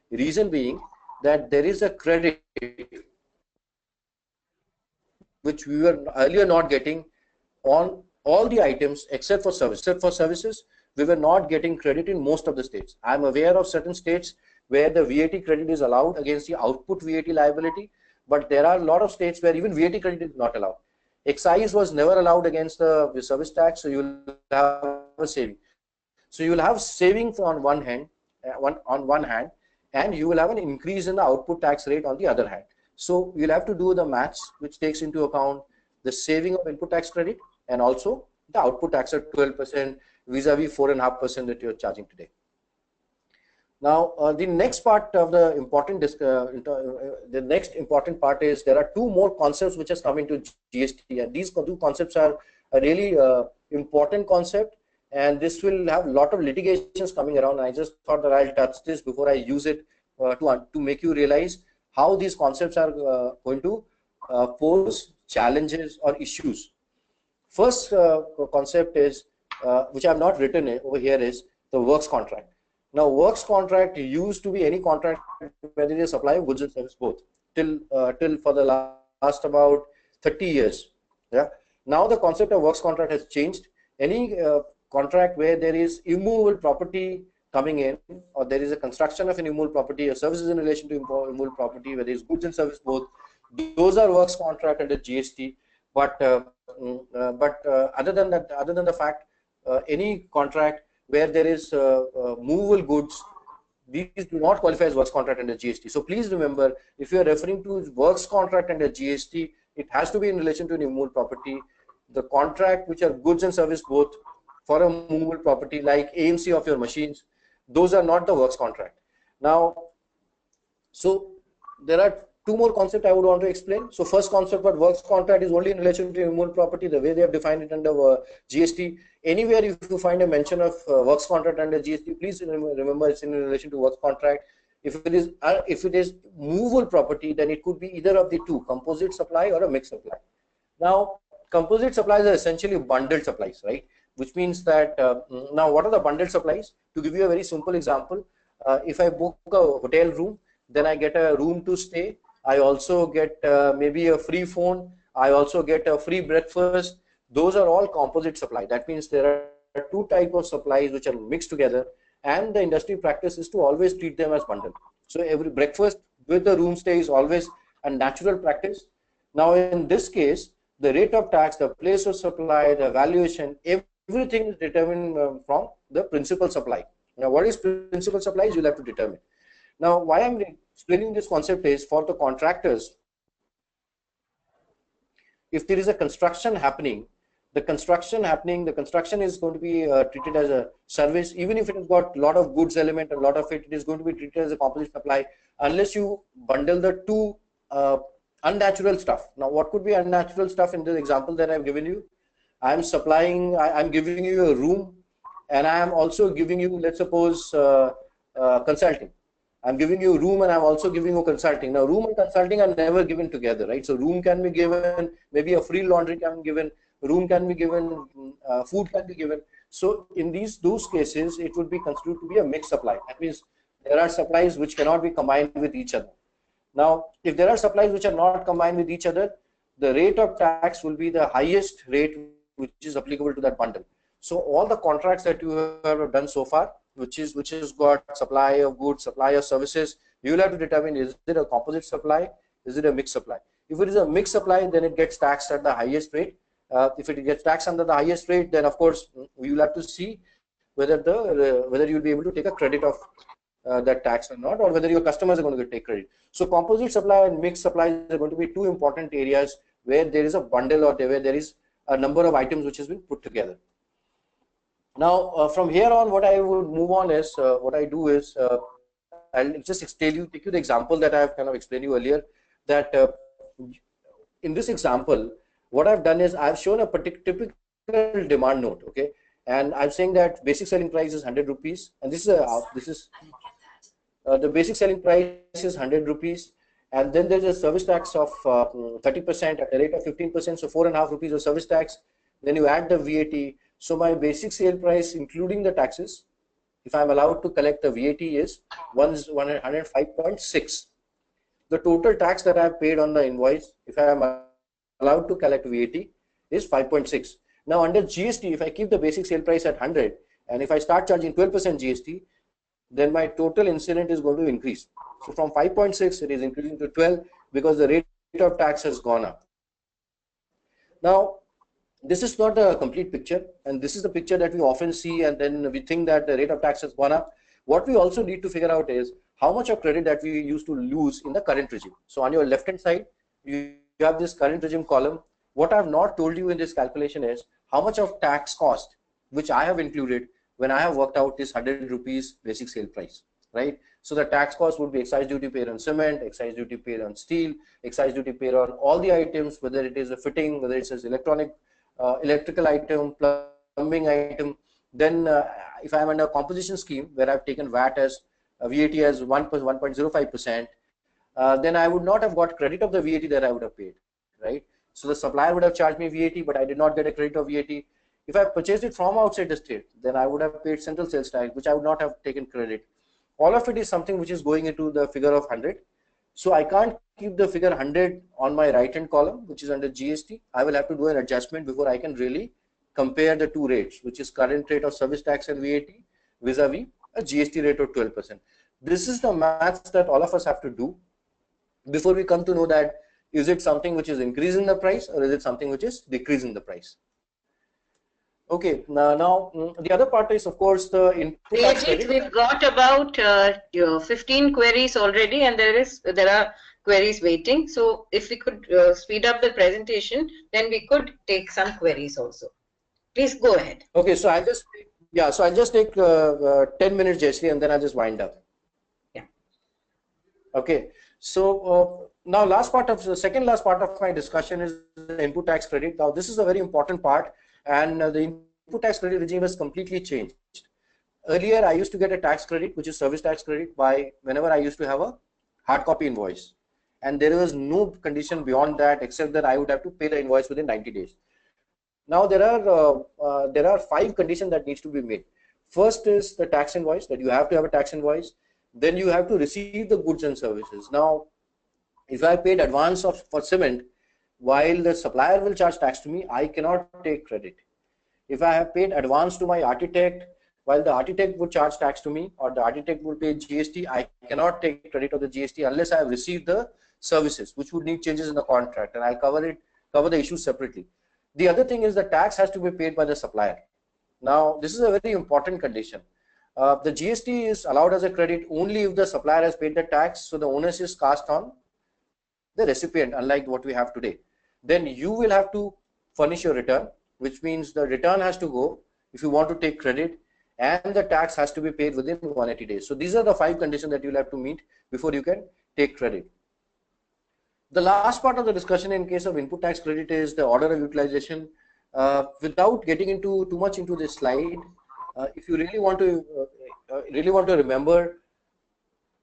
Reason being that there is a credit which we were earlier not getting on all the items except for service. Except for services, we were not getting credit in most of the states. I'm aware of certain states where the VAT credit is allowed against the output VAT liability, but there are a lot of states where even VAT credit is not allowed. Excise was never allowed against the service tax, so you will have a saving. So you will have savings on one hand, and you will have an increase in the output tax rate on the other hand. So you'll have to do the maths, which takes into account the saving of input tax credit and also the output tax at 12% vis-a-vis 4.5% that you're charging today. Now, the next part of the next important part is there are two more concepts which has come into GST, and these two concepts are a really important concept, and this will have a lot of litigations coming around. I just thought that I'll touch this before I use it to make you realize how these concepts are going to pose challenges or issues. First concept is, which I have not written over here, is the works contract. Now, works contract used to be any contract where there is supply of goods and service both till for the last about 30 years. Yeah. Now the concept of works contract has changed. Any contract where there is immovable property coming in, or there is a construction of an immovable property, or services in relation to immovable property, where there is goods and service both, those are works contract under GST. But other than the fact, any contract where there is movable goods, these do not qualify as works contract under GST. So please remember, if you are referring to works contract under GST, it has to be in relation to an immovable property. The contract which are goods and service both for a movable property like AMC of your machines, those are not the works contract. Now, so there are two more concepts I would want to explain. So first concept about works contract is only in relation to immovable property, the way they have defined it under GST. Anywhere if you find a mention of works contract under GST, please remember it's in relation to works contract. If it is movable property, then it could be either of the two, composite supply or a mixed supply. Now, composite supplies are essentially bundled supplies, right? Which means that now what are the bundled supplies? To give you a very simple example, if I book a hotel room, then I get a room to stay. I also get maybe a free phone. I also get a free breakfast. Those are all composite supply. That means there are two types of supplies which are mixed together, and the industry practice is to always treat them as bundled. So every breakfast with the room stay is always a natural practice. Now in this case, the rate of tax, the place of supply, the valuation, everything is determined from the principal supply. Now, what is principal supply? You'll have to determine. Now, why I'm explaining this concept is for the contractors. If there is a construction happening, the construction is going to be treated as a service, even if it has got a lot of goods element, a lot of it is going to be treated as a composite supply, unless you bundle the two unnatural stuff. Now, what could be unnatural stuff in the example that I've given you? I'm giving you a room, and I am also giving you, let's suppose, consulting. I'm giving you room and I'm also giving you consulting. Now, room and consulting are never given together, right? So, room can be given, maybe a free laundry can be given, room can be given, food can be given. So, in those cases, it would be considered to be a mixed supply. That means there are supplies which cannot be combined with each other. Now, if there are supplies which are not combined with each other, the rate of tax will be the highest rate which is applicable to that bundle. So, all the contracts that you have done so far, which has got supply of goods, supply of services, you will have to determine, is it a composite supply, is it a mixed supply? If it is a mixed supply, then it gets taxed at the highest rate. If it gets taxed under the highest rate, then of course we will have to see whether whether you will be able to take a credit of that tax or not, or whether your customers are going to take credit. So composite supply and mixed supply are going to be two important areas where there is a bundle or where there is a number of items which has been put together. Now, from here on, what I would move on is, what I do is, I'll just take you the example that I have kind of explained you earlier, that in this example, what I've done is I've shown a typical demand note, okay, and I'm saying that basic selling price is 100 rupees, and this is the basic selling price is 100 rupees, and then there's a service tax of 30% at the rate of 15%, so 4.5 rupees of service tax. Then you add the VAT. So my basic sale price, including the taxes, if I'm allowed to collect the VAT, is 105.6. The total tax that I've paid on the invoice, if I am allowed to collect VAT, is 5.6. Now under GST, if I keep the basic sale price at 100, and if I start charging 12% GST, then my total incident is going to increase. So from 5.6, it is increasing to 12 because the rate of tax has gone up. Now, this is not a complete picture, and this is the picture that we often see, and then we think that the rate of tax has gone up. What we also need to figure out is how much of credit that we used to lose in the current regime. So on your left hand side, you have this current regime column. What I have not told you in this calculation is how much of tax cost which I have included when I have worked out this 100 rupees basic sale price, right? So the tax cost would be excise duty paid on cement, excise duty paid on steel, excise duty paid on all the items, whether it is a fitting, whether it's an electrical item, plumbing item. Then if I am under a composition scheme where I've taken VAT as VAT as 1.05%, then I would not have got credit of the VAT that I would have paid, right? So the supplier would have charged me VAT, but I did not get a credit of VAT. If I purchased it from outside the state, then I would have paid central sales tax, which I would not have taken credit. All of it is something which is going into the figure of 100. So I can't keep the figure 100 on my right hand column, which is under GST. I will have to do an adjustment before I can really compare the two rates, which is current rate of service tax and VAT vis-a-vis a GST rate of 12%. This is the maths that all of us have to do before we come to know that is it something which is increasing the price or is it something which is decreasing the price. Okay, now the other part is of course the input tax credit. We've got about 15 queries already, and there are queries waiting. So if we could speed up the presentation, then we could take some queries also. Please go ahead. Okay, so I'll just take 10 minutes, Jayashree, and then I'll just wind up. Yeah. Okay, so now the second last part of my discussion is the input tax credit. Now this is a very important part, and the input tax credit regime has completely changed. Earlier, I used to get a tax credit, which is service tax credit, by whenever I used to have a hard copy invoice, and there was no condition beyond that except that I would have to pay the invoice within 90 days. Now there are 5 conditions that needs to be made. First is the tax invoice, that you have to have a tax invoice. Then you have to receive the goods and services. Now, if I paid advance for cement, while the supplier will charge tax to me, I cannot take credit. If I have paid advance to my architect, while the architect would charge tax to me, or the architect will pay GST, I cannot take credit of the GST unless I have received the services, which would need changes in the contract, and I'll cover it cover the issues separately. The other thing is the tax has to be paid by the supplier. Now, this is a very important condition. The GST is allowed as a credit only if the supplier has paid the tax, so the onus is cast on the recipient, unlike what we have today. Then you will have to furnish your return, which means the return has to go if you want to take credit, and the tax has to be paid within 180 days. So these are the 5 conditions that you'll have to meet before you can take credit. The last part of the discussion in case of input tax credit is the order of utilization. Without getting into too much into this slide, if you really want to remember,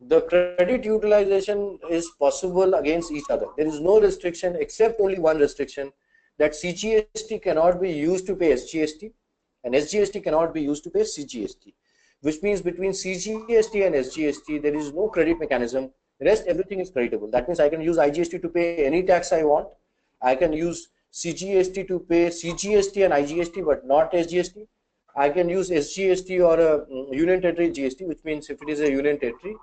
the credit utilization is possible against each other. There is no restriction except only one restriction, that CGST cannot be used to pay SGST and SGST cannot be used to pay CGST, which means between CGST and SGST there is no credit mechanism. Rest everything is creditable. That means I can use IGST to pay any tax I want. I can use CGST to pay CGST and IGST but not SGST. I can use SGST or a union territory GST, which means if it is a union territory,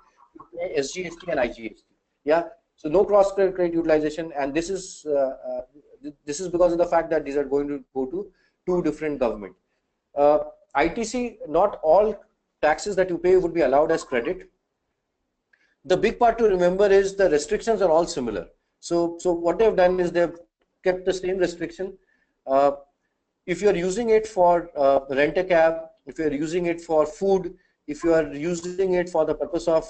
SGST and IGST. Yeah, so no cross credit utilization, and this is because of the fact that these are going to go to 2 different government. ITC, not all taxes that you pay would be allowed as credit. The big part to remember is the restrictions are all similar. So what they've done is they've kept the same restriction. If you are using it for rent a cab, if you are using it for food, if you are using it for the purpose of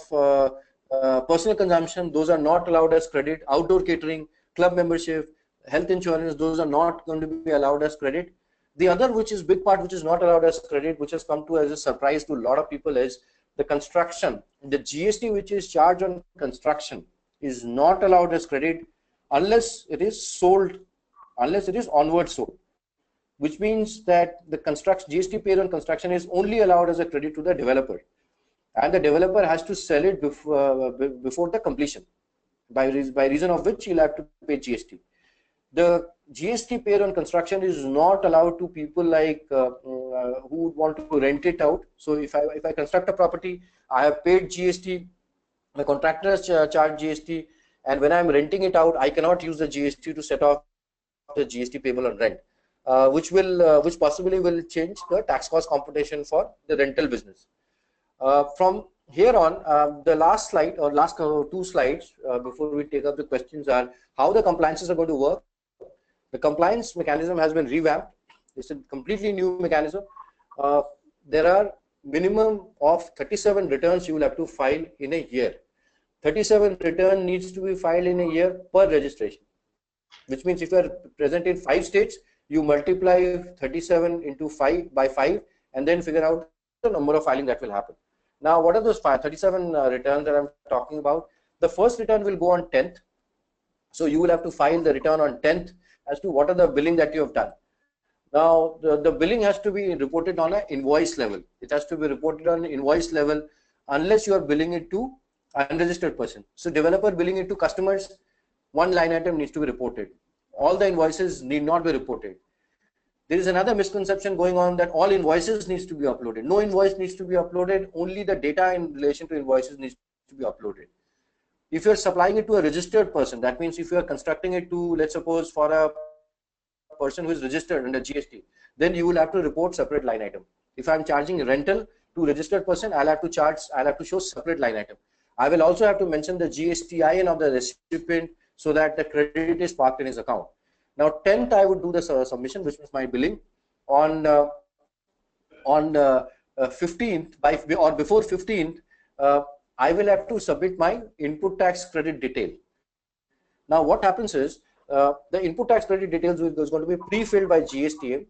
personal consumption, those are not allowed as credit. Outdoor catering, club membership, health insurance, those are not going to be allowed as credit. The other, which is big part, which is not allowed as credit, which has come to as a surprise to a lot of people, is the construction. The GST which is charged on construction is not allowed as credit unless it is sold, unless it is onward sold, which means that the GST paid on construction is only allowed as a credit to the developer, and the developer has to sell it before the completion, by reason of which he'll have to pay GST. The GST paid on construction is not allowed to people like who would want to rent it out. So if I construct a property, I have paid GST, my contractors charge GST, and when I'm renting it out, I cannot use the GST to set off the GST payable on rent, which possibly will change the tax cost computation for the rental business. From here on, the last slide or last 2 slides before we take up the questions are how the compliances are going to work. The compliance mechanism has been revamped. It's a completely new mechanism. There are minimum of 37 returns you will have to file in a year. 37 return needs to be filed in a year per registration, which means if you are present in 5 states, you multiply 37 into 5 by 5 and then figure out the number of filing that will happen. Now, what are those 37 returns that I'm talking about? The first return will go on 10th. So you will have to file the return on 10th as to what are the billing that you have done. Now, the billing has to be reported on an invoice level. It has to be reported on invoice level unless you are billing it to unregistered person. So developer billing it to customers, one line item needs to be reported. All the invoices need not be reported. There is another misconception going on that all invoices needs to be uploaded. No invoice needs to be uploaded. Only the data in relation to invoices needs to be uploaded. If you are supplying it to a registered person, that means if you are constructing it to, let's suppose, for a person who is registered under GST, then you will have to report separate line item. If I'm charging rental to registered person, I'll have to show separate line item. I will also have to mention the GSTIN of the recipient so that the credit is parked in his account. Now, 10th, I would do the submission, which was my billing. On 15th, or before 15th, I will have to submit my input tax credit detail. Now, what happens is the input tax credit details is going to be pre-filled by GSTN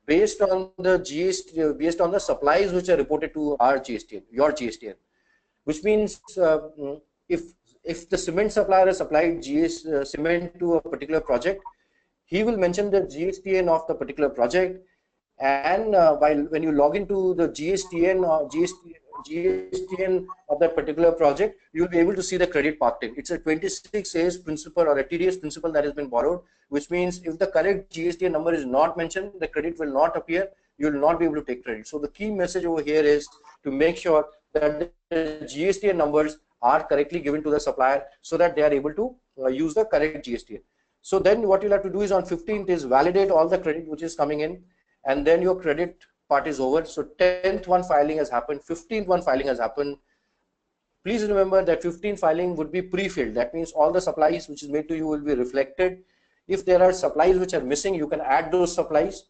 based on the GST, based on the supplies which are reported to our GSTN, your GSTN, which means if the cement supplier has supplied cement to a particular project, he will mention the GSTN of the particular project, and when you log into the GSTN of that particular project, you will be able to see the credit parked in. It's a 26 A's principle or a TDS principle that has been borrowed, which means if the correct GSTN number is not mentioned, the credit will not appear. You will not be able to take credit. So the key message over here is to make sure that the GSTN numbers are correctly given to the supplier so that they are able to use the correct GSTN. So then what you'll have to do is on 15th is validate all the credit which is coming in, and then your credit part is over. So 10th one filing has happened, 15th one filing has happened. Please remember that 15th filing would be pre-filled. That means all the supplies which is made to you will be reflected. If there are supplies which are missing, you can add those supplies.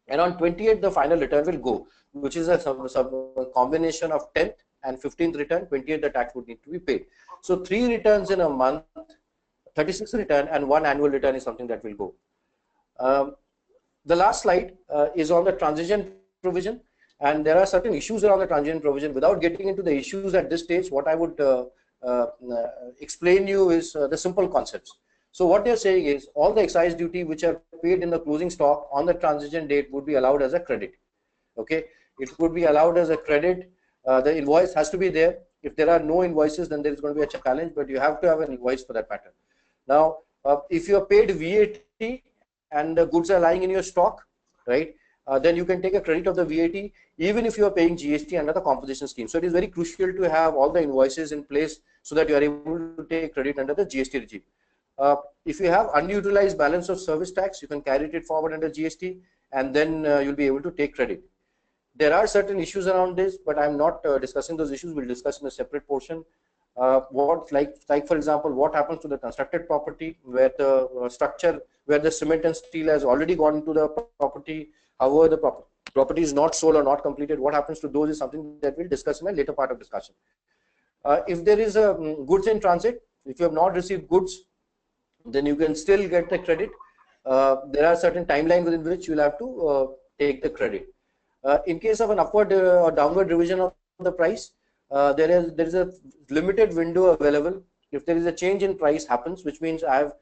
And on 28th, the final return will go, which is a combination of 10th and 15th return. 28th, the tax would need to be paid. So 3 returns in a month, 36 return, and 1 annual return is something that will go. The last slide is on the transition provision, and there are certain issues around the transition provision. Without getting into the issues at this stage, what I would explain you is the simple concepts. So what they're saying is all the excise duty which are paid in the closing stock on the transition date would be allowed as a credit. Okay, it would be allowed as a credit. The invoice has to be there. If there are no invoices, then there is going to be a challenge, but you have to have an invoice for that matter. Now, if you are paid VAT and the goods are lying in your stock, right, then you can take a credit of the VAT even if you are paying GST under the composition scheme. So it is very crucial to have all the invoices in place so that you are able to take credit under the GST regime. If you have unutilized balance of service tax, you can carry it forward under GST, and then you'll be able to take credit. There are certain issues around this, but I'm not discussing those issues. We'll discuss in a separate portion. Like for example, what happens to the constructed property where the structure, where the cement and steel has already gone into the property. However, the property is not sold or not completed. What happens to those is something that we'll discuss in a later part of discussion. If there is a goods in transit, if you have not received goods, then you can still get the credit. There are certain timelines within which you'll have to take the credit. In case of an upward or downward revision of the price, there is a limited window available. If there is a change in price happens, which means I have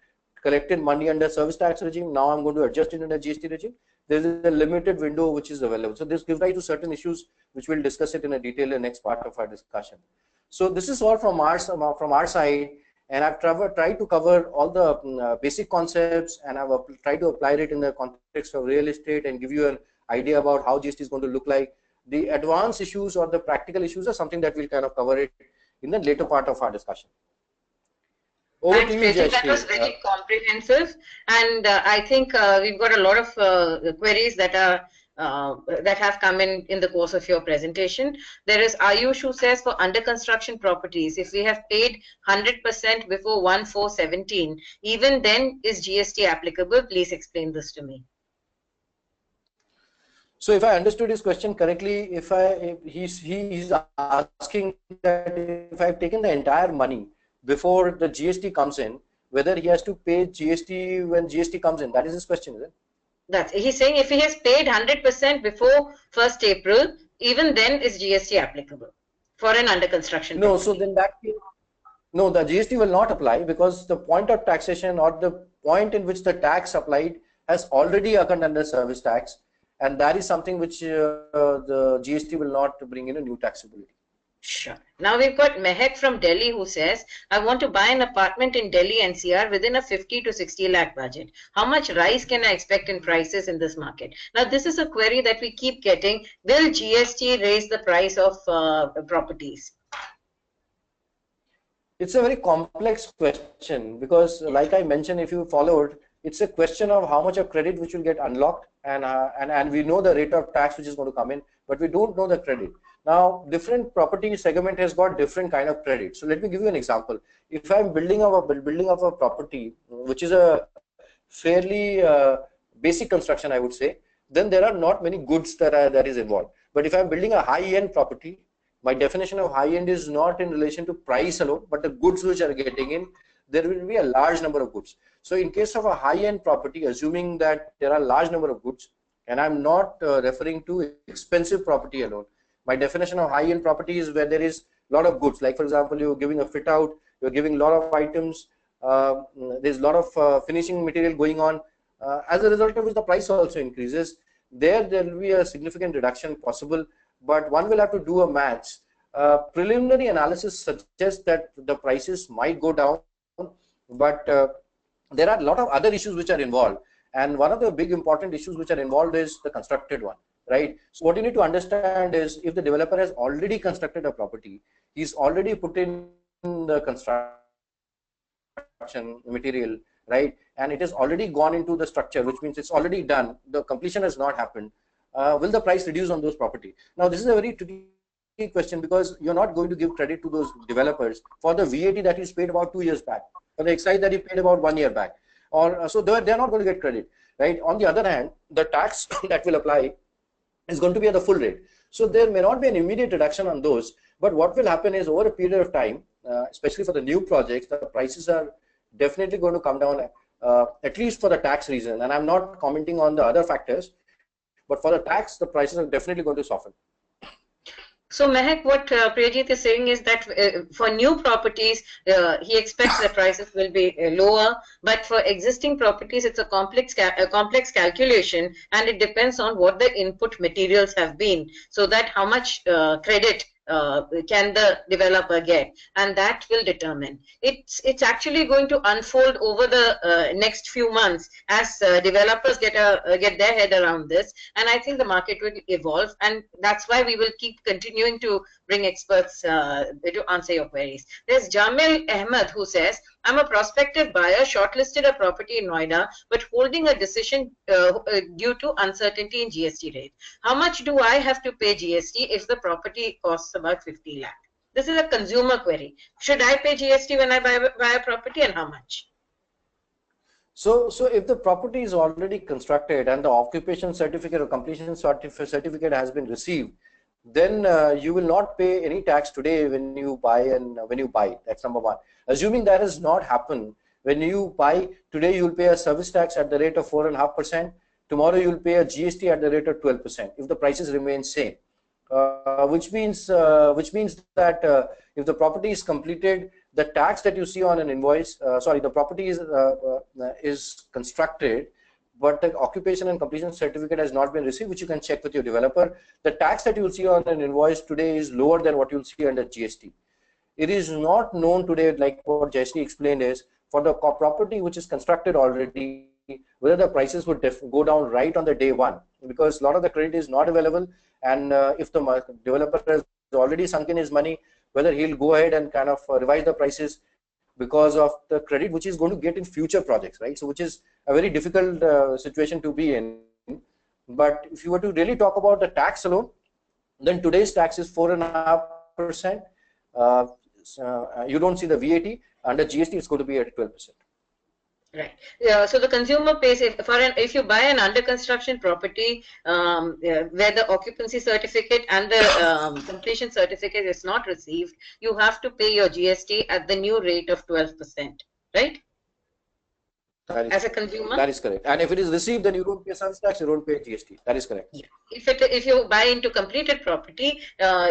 collected money under service tax regime, now I'm going to adjust it under GST regime. There is a limited window which is available. So this gives rise to certain issues which we'll discuss it in a detail in the next part of our discussion. So this is all from our side, and I've tried to cover all the basic concepts, and I've tried to apply it in the context of real estate and give you an idea about how GST is going to look like. The advanced issues or the practical issues are something that we'll kind of cover it in the later part of our discussion. Over to you, That was very comprehensive, and I think we've got a lot of queries that are that have come in the course of your presentation. There is Ayush who says for under construction properties, if we have paid 100% before 1/4/17, even then is GST applicable? Please explain this to me. So if I understood his question correctly, he's asking that if I've taken the entire money before the GST comes in, whether he has to pay GST when GST comes in. That is his question, is it? He's saying if he has paid 100% before 1st April, even then is GST applicable for an under construction No, property. so then that no, the GST will not apply because the point of taxation or the point in which the tax applied has already occurred under service tax, and that is something which the GST will not bring in a new taxability. Sure. Now we've got Mehak from Delhi who says, I want to buy an apartment in Delhi NCR within a 50 to 60 lakh budget. How much rise can I expect in prices in this market? Now this is a query that we keep getting. Will GST raise the price of properties? It's a very complex question because like I mentioned, if you followed, it's a question of how much of credit which will get unlocked, and we know the rate of tax which is going to come in, but we don't know the credit. Now, different property segment has got different kind of credit. So let me give you an example. If I'm building up a property, which is a fairly basic construction, I would say, then there are not many goods that is involved. But if I'm building a high-end property, my definition of high-end is not in relation to price alone, but the goods which are getting in, there will be a large number of goods. So in case of a high-end property, assuming that there are a large number of goods, and I'm not referring to expensive property alone. My definition of high-end property is where there is a lot of goods. Like for example, you're giving a fit out, you're giving a lot of items, there's a lot of finishing material going on. As a result of which the price also increases. There will be a significant reduction possible, but one will have to do a match. Preliminary analysis suggests that the prices might go down, but there are a lot of other issues which are involved. And one of the big important issues which are involved is the constructed one. Right. So what you need to understand is if the developer has already constructed a property, he's already put in the construction material, right? And it has already gone into the structure, which means it's already done. The completion has not happened. Will the price reduce on those property? Now, this is a very tricky question because you're not going to give credit to those developers for the VAT that is paid about 2 years back, or the excise that he paid about 1 year back, or so they're not going to get credit, right? On the other hand, the tax that will apply is going to be at the full rate. So there may not be an immediate reduction on those, but what will happen is over a period of time, especially for the new projects, the prices are definitely going to come down, at least for the tax reason. And I'm not commenting on the other factors, but for the tax, the prices are definitely going to soften. So Mehak, what Priyajit is saying is that for new properties, he expects the prices will be lower, but for existing properties, it's a complex calculation, and it depends on what the input materials have been, so that how much credit can the developer get, and that will determine. It's actually going to unfold over the next few months as developers get their head around this, and I think the market will evolve, and that's why we will keep continuing to bring experts to answer your queries. There's Jamil Ahmed who says, I'm a prospective buyer, shortlisted a property in Noida, but holding a decision due to uncertainty in GST rate. How much do I have to pay GST if the property costs about 50 lakh? This is a consumer query. Should I pay GST when I buy a property, and how much? So if the property is already constructed and the occupation certificate or completion certificate has been received, then you will not pay any tax today when you buy That's number one. Assuming that has not happened, when you buy today, you will pay a service tax at the rate of 4.5%. Tomorrow you will pay a GST at the rate of 12% if the prices remain same. Which means that if the property is completed, the tax that you see on an invoice, the property is constructed, but the occupation and completion certificate has not been received, which you can check with your developer. The tax that you will see on an invoice today is lower than what you will see under GST. It is not known today, like what Jayashree explained, is for the property which is constructed already, whether the prices would go down right on the day one, because a lot of the credit is not available, and if the developer has already sunk in his money, whether he'll go ahead and kind of revise the prices because of the credit which is going to get in future projects, right? So which is a very difficult situation to be in. But if you were to really talk about the tax alone, then today's tax is 4.5%. You don't see the VAT. Under GST, it's going to be at 12%. Right. So the consumer pays if you buy an under construction property where the occupancy certificate and the completion certificate is not received, you have to pay your GST at the new rate of 12%, right? As a consumer? That is correct. And if it is received, then you don't pay service tax, you don't pay GST. That is correct. Yeah. If you buy into completed property,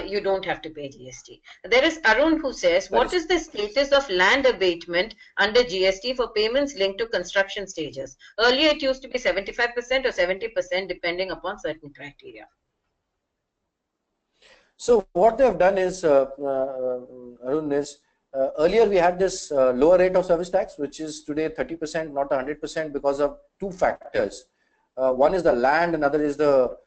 you don't have to pay GST. There is Arun who says, what is the status of land abatement under GST for payments linked to construction stages? Earlier, it used to be 75% or 70% depending upon certain criteria. So what they have done is, Arun, is earlier we had this lower rate of service tax, which is today 30%, not 100%, because of two factors. One is the land, another is the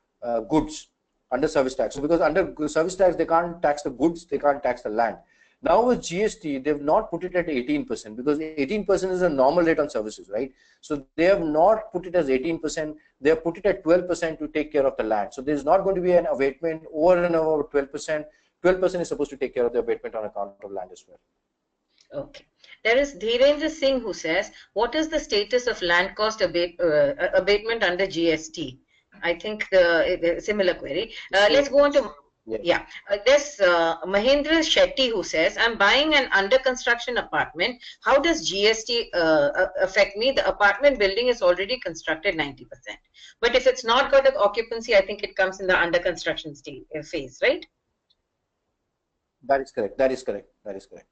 goods under service tax. So because under service tax, they can't tax the goods, they can't tax the land. Now with GST, they've not put it at 18% because 18% is a normal rate on services, right? So they have not put it as 18%. They have put it at 12% to take care of the land. So there's not going to be an abatement over and over 12%. 12% is supposed to take care of the abatement on account of land as well. Okay. There is Dhirendra Singh who says, what is the status of land cost abatement under GST? I think similar query. Let's go on to there's Mahendra Shetty who says, I'm buying an under construction apartment. How does GST affect me? The apartment building is already constructed 90%. But if it's not got an occupancy, I think it comes in the under construction phase, right? That is correct. That is correct. That is correct.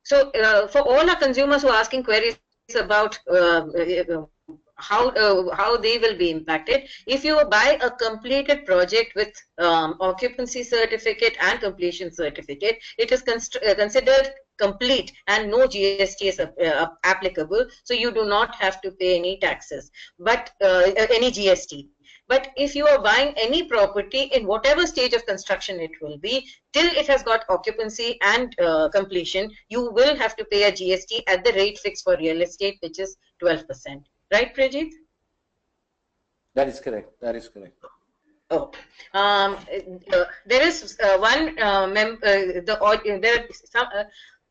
So for all our consumers who are asking queries about how they will be impacted, if you buy a completed project with occupancy certificate and completion certificate, it is considered complete and no GST is applicable, so you do not have to pay any taxes, but any GST. But if you are buying any property in whatever stage of construction it will be, till it has got occupancy and completion, you will have to pay a GST at the rate fixed for real estate, which is 12%. Right, Priyajit? That is correct. That is correct. Oh, there is there are some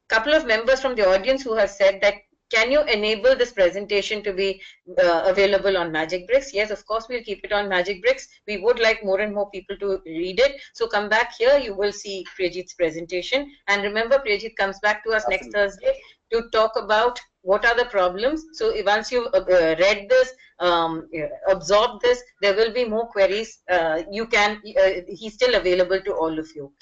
couple of members from the audience who have said that, can you enable this presentation to be available on Magicbricks? Yes, of course, we'll keep it on Magicbricks. We would like more and more people to read it. So come back here, you will see Priyajit's presentation. And remember, Priyajit comes back to us Absolutely. next Thursday to talk about what are the problems. So once you've read this, absorb this, there will be more queries. He's still available to all of you.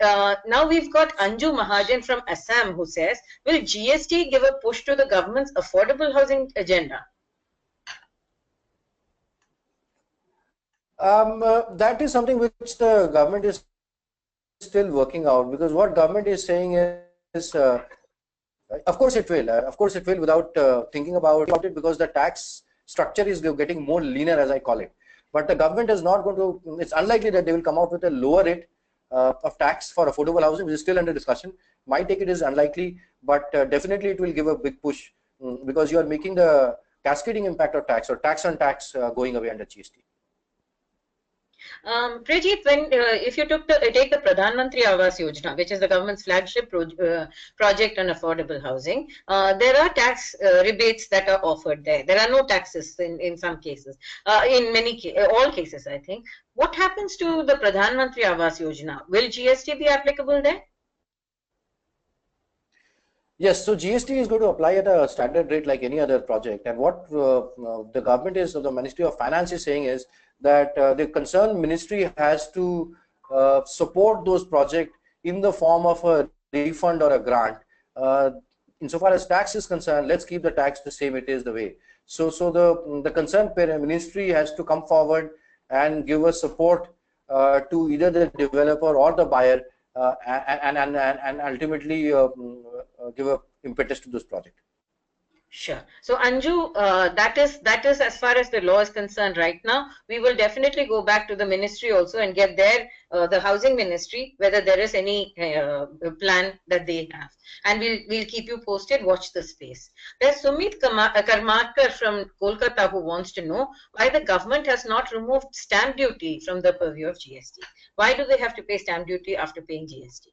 Now we've got Anju Mahajan from Assam who says, will GST give a push to the government's affordable housing agenda? That is something which the government is still working out, because what government is saying is, of course it will. Of course it will, without thinking about it, because the tax structure is getting more leaner, as I call it. But the government is not going to. It's unlikely that they will come out with a lower rate of tax for affordable housing, which is still under discussion. My take it is unlikely, but definitely it will give a big push, because you are making the cascading impact of tax, or tax on tax, going away under GST. Priyajit, when if you take the Pradhan Mantri Awas Yojana, which is the government's flagship project on affordable housing, there are tax rebates that are offered there. There are no taxes in some cases, in all cases, I think. What happens to the Pradhan Mantri Awas Yojana? Will GST be applicable there? Yes, so GST is going to apply at a standard rate like any other project. And what the government is, or the Ministry of Finance is saying is that the concerned ministry has to support those projects in the form of a refund or a grant. Insofar as tax is concerned, let's keep the tax the same it is the way. So the concerned ministry has to come forward and give us support to either the developer or the buyer, and ultimately give a impetus to this project. Sure. So Anju, that is as far as the law is concerned right now. We will definitely go back to the ministry also and get their the housing ministry, whether there is any plan that they have, and we'll keep you posted. Watch the space. There's Sumit Karmakar from Kolkata who wants to know why the government has not removed stamp duty from the purview of GST. Why do they have to pay stamp duty after paying GST?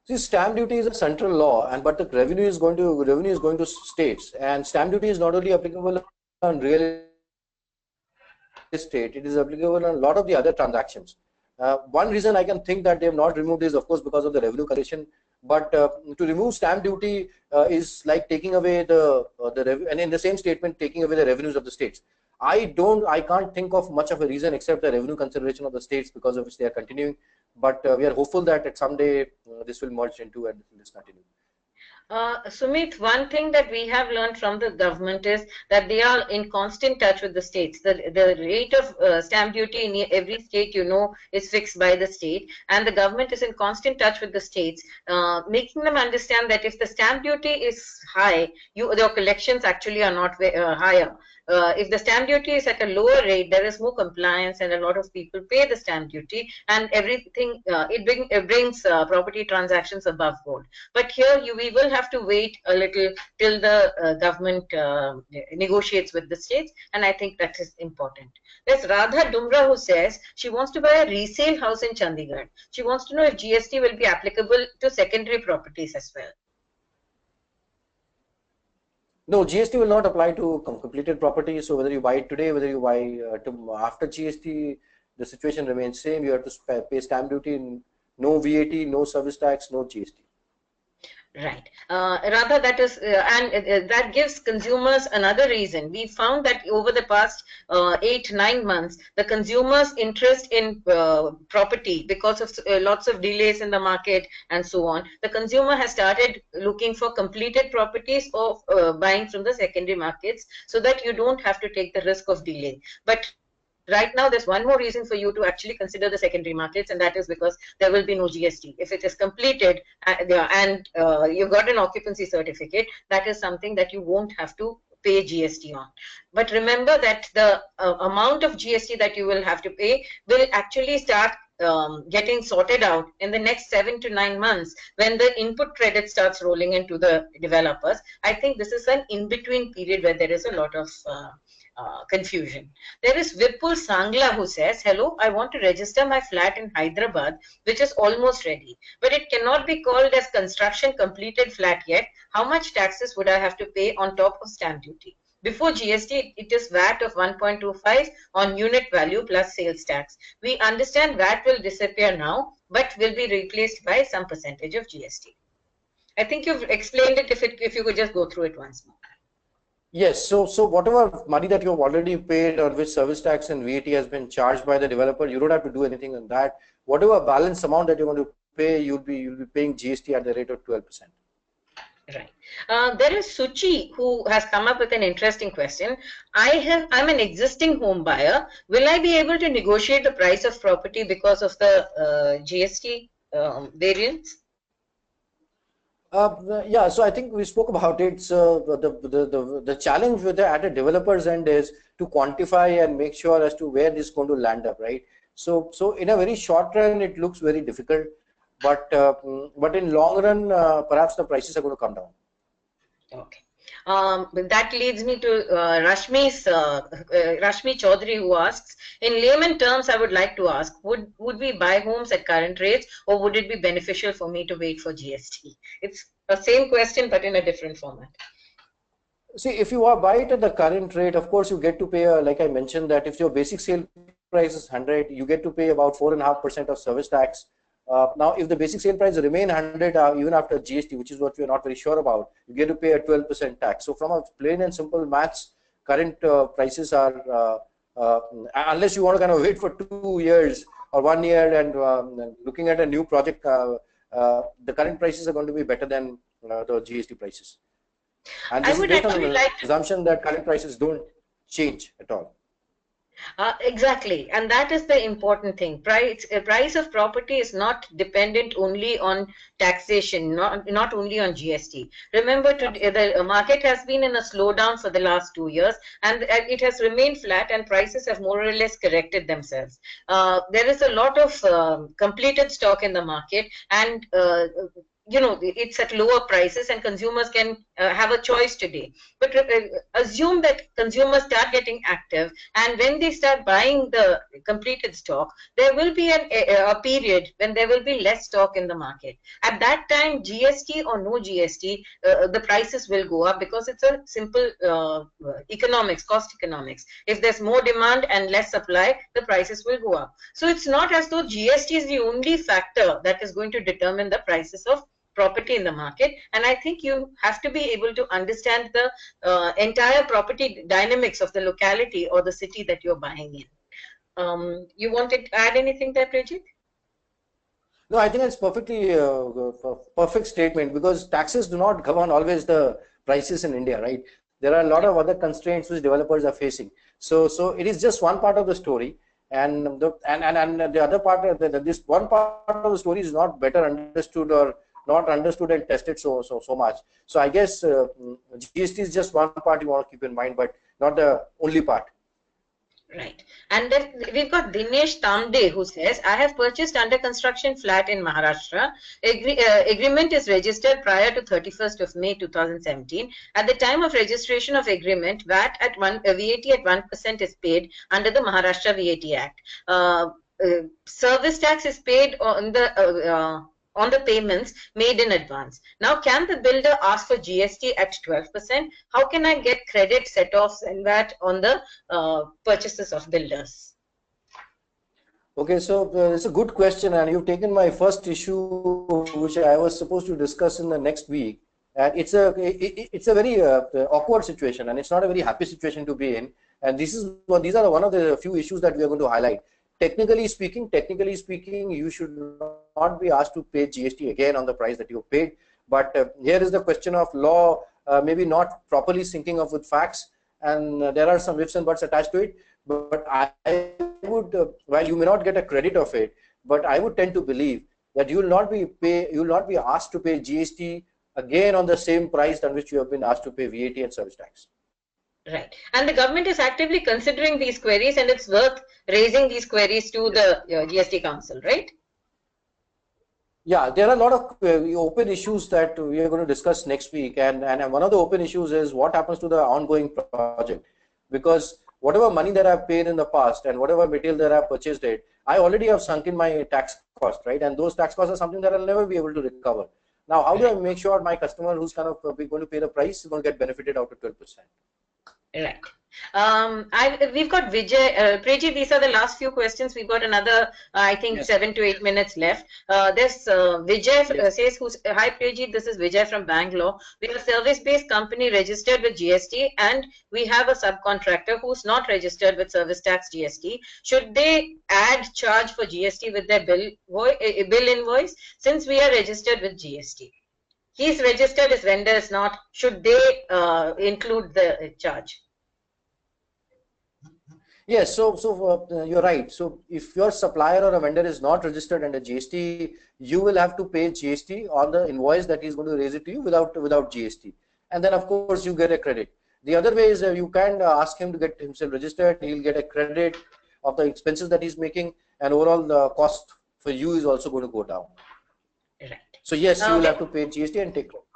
See, stamp duty is a central law, but the revenue is going to states, and stamp duty is not only applicable on real estate; it is applicable on a lot of the other transactions. One reason I can think that they have not removed is, of course, because of the revenue collection. But to remove stamp duty is like taking away the revenue, and in the same statement, taking away the revenues of the states. I can't think of much of a reason except the revenue consideration of the states, because of which they are continuing. But we are hopeful that at someday this will merge into and this continue. Sumit, one thing that we have learned from the government is that they are in constant touch with the states. The rate of stamp duty in every state, you know, is fixed by the state, and the government is in constant touch with the states, making them understand that if the stamp duty is high, your collections actually are not higher. If the stamp duty is at a lower rate, there is more compliance, and a lot of people pay the stamp duty, and everything it brings property transactions above board. But here we will have to wait a little till the government negotiates with the states, and I think that is important. There's Radha Dumra who says she wants to buy a resale house in Chandigarh. She wants to know if GST will be applicable to secondary properties as well. No, GST will not apply to completed property. So whether you buy it today, whether you buy after GST, the situation remains same. You have to pay stamp duty, no VAT, no service tax, no GST. Right. Rather, that is, and that gives consumers another reason. We found that over the past 8-9 months, the consumers' interest in property, because of lots of delays in the market and so on, the consumer has started looking for completed properties or buying from the secondary markets, so that you don't have to take the risk of delay. But right now, there's one more reason for you to actually consider the secondary markets, and that is because there will be no GST. If it is completed and you've got an occupancy certificate, that is something that you won't have to pay GST on. But remember that the amount of GST that you will have to pay will actually start getting sorted out in the next 7 to 9 months when the input credit starts rolling into the developers. I think this is an in-between period where there is a lot of confusion. There is Vipul Sangla who says, hello, I want to register my flat in Hyderabad, which is almost ready, but it cannot be called as construction completed flat yet. How much taxes would I have to pay on top of stamp duty? Before GST, it is VAT of 1.25 on unit value plus sales tax. We understand VAT will disappear now, but will be replaced by some percentage of GST. I think you've explained it. If you could just go through it once more. Yes, so whatever money that you've already paid or which service tax and VAT has been charged by the developer, you don't have to do anything on that. Whatever balance amount that you want to pay, you'll be paying GST at the rate of 12%. Right. There is Suchi who has come up with an interesting question. I'm an existing home buyer. Will I be able to negotiate the price of property because of the GST variance? Yeah, so I think we spoke about it. So the challenge with at a developer's end is to quantify and make sure as to where this is going to land up, right? So in a very short run, it looks very difficult, but in long run, perhaps the prices are going to come down. Okay. That leads me to Rashmi Chaudhary, who asks, in layman terms, I would like to ask, would we buy homes at current rates, or would it be beneficial for me to wait for GST? It's the same question, but in a different format. See, if you buy it at the current rate, of course, you get to pay, like I mentioned, that if your basic sale price is 100, you get to pay about 4.5% of service tax. Now, if the basic sale price remain 100 even after GST, which is what we are not very sure about, you get to pay a 12% tax. So from a plain and simple maths, current prices are, unless you want to kind of wait for 2 years or 1 year and looking at a new project, the current prices are going to be better than the GST prices. And this is based on the assumption that current prices don't change at all. Exactly, and that is the important thing. Price of property is not dependent only on taxation, not only on GST. Remember, the market has been in a slowdown for the last 2 years, and it has remained flat, and prices have more or less corrected themselves. There is a lot of completed stock in the market, and you know, it's at lower prices and consumers can have a choice today. But assume that consumers start getting active, and when they start buying the completed stock, there will be a period when there will be less stock in the market. At that time, GST or no GST, the prices will go up, because it's a simple economics, cost economics. If there's more demand and less supply, the prices will go up. So it's not as though GST is the only factor that is going to determine the prices of property in the market, and I think you have to be able to understand the entire property dynamics of the locality or the city that you're buying in. You wanted to add anything there, Priyajit? No, I think it's perfectly perfect statement, because taxes do not govern always the prices in India, right? There are a lot of other constraints which developers are facing. So it is just one part of the story, and the other part, this one part of the story is not better understood or not understood and tested so much. So I guess GST is just one part you want to keep in mind, but not the only part. Right. And then we've got Dinesh Tamde, who says, I have purchased under construction flat in Maharashtra. Agreement is registered prior to 31st of May 2017. At the time of registration of agreement, VAT at VAT at 1% is paid under the Maharashtra VAT Act. Service tax is paid on the payments made in advance. Now, can the builder ask for GST at 12%? How can I get credit set-offs and VAT on the purchases of builders? Okay, so it's a good question, and you've taken my first issue, which I was supposed to discuss in the next week. And it's a very awkward situation, and it's not a very happy situation to be in. And these are one of the few issues that we are going to highlight. Technically speaking, you should not be asked to pay GST again on the price that you paid. But here is the question of law, maybe not properly syncing up with facts, and there are some ifs and buts attached to it. But I would, while you may not get a credit of it, but I would tend to believe that you will not be asked to pay GST again on the same price on which you have been asked to pay VAT and service tax. Right. And the government is actively considering these queries, and it's worth raising these queries to the GST Council, right? Yeah, there are a lot of open issues that we are going to discuss next week, and one of the open issues is what happens to the ongoing project, because whatever money that I've paid in the past and whatever material that I've purchased it, I already have sunk in my tax cost, right? And those tax costs are something that I'll never be able to recover. Now, how do I make sure my customer who's kind of going to pay the price is going to get benefited out of 12%? Right. We've got Vijay, Priyajit, these are the last few questions. We've got another, I think, Yes. 7 to 8 minutes left. Vijay Yes. says, hi Priyajit, this is Vijay from Bangalore. We are a service-based company registered with GST, and we have a subcontractor who's not registered with service tax GST. Should they add charge for GST with their bill invoice, since we are registered with GST? He's registered, his vendor is not. Should they include the charge? Yes, so you're right. So if your supplier or a vendor is not registered under GST, you will have to pay GST on the invoice that he's going to raise it to you without GST, and then of course you get a credit. The other way is you can ask him to get himself registered. He'll get a credit of the expenses that he's making, and overall the cost for you is also going to go down. Right. So yes, you will have to pay GST and take credit.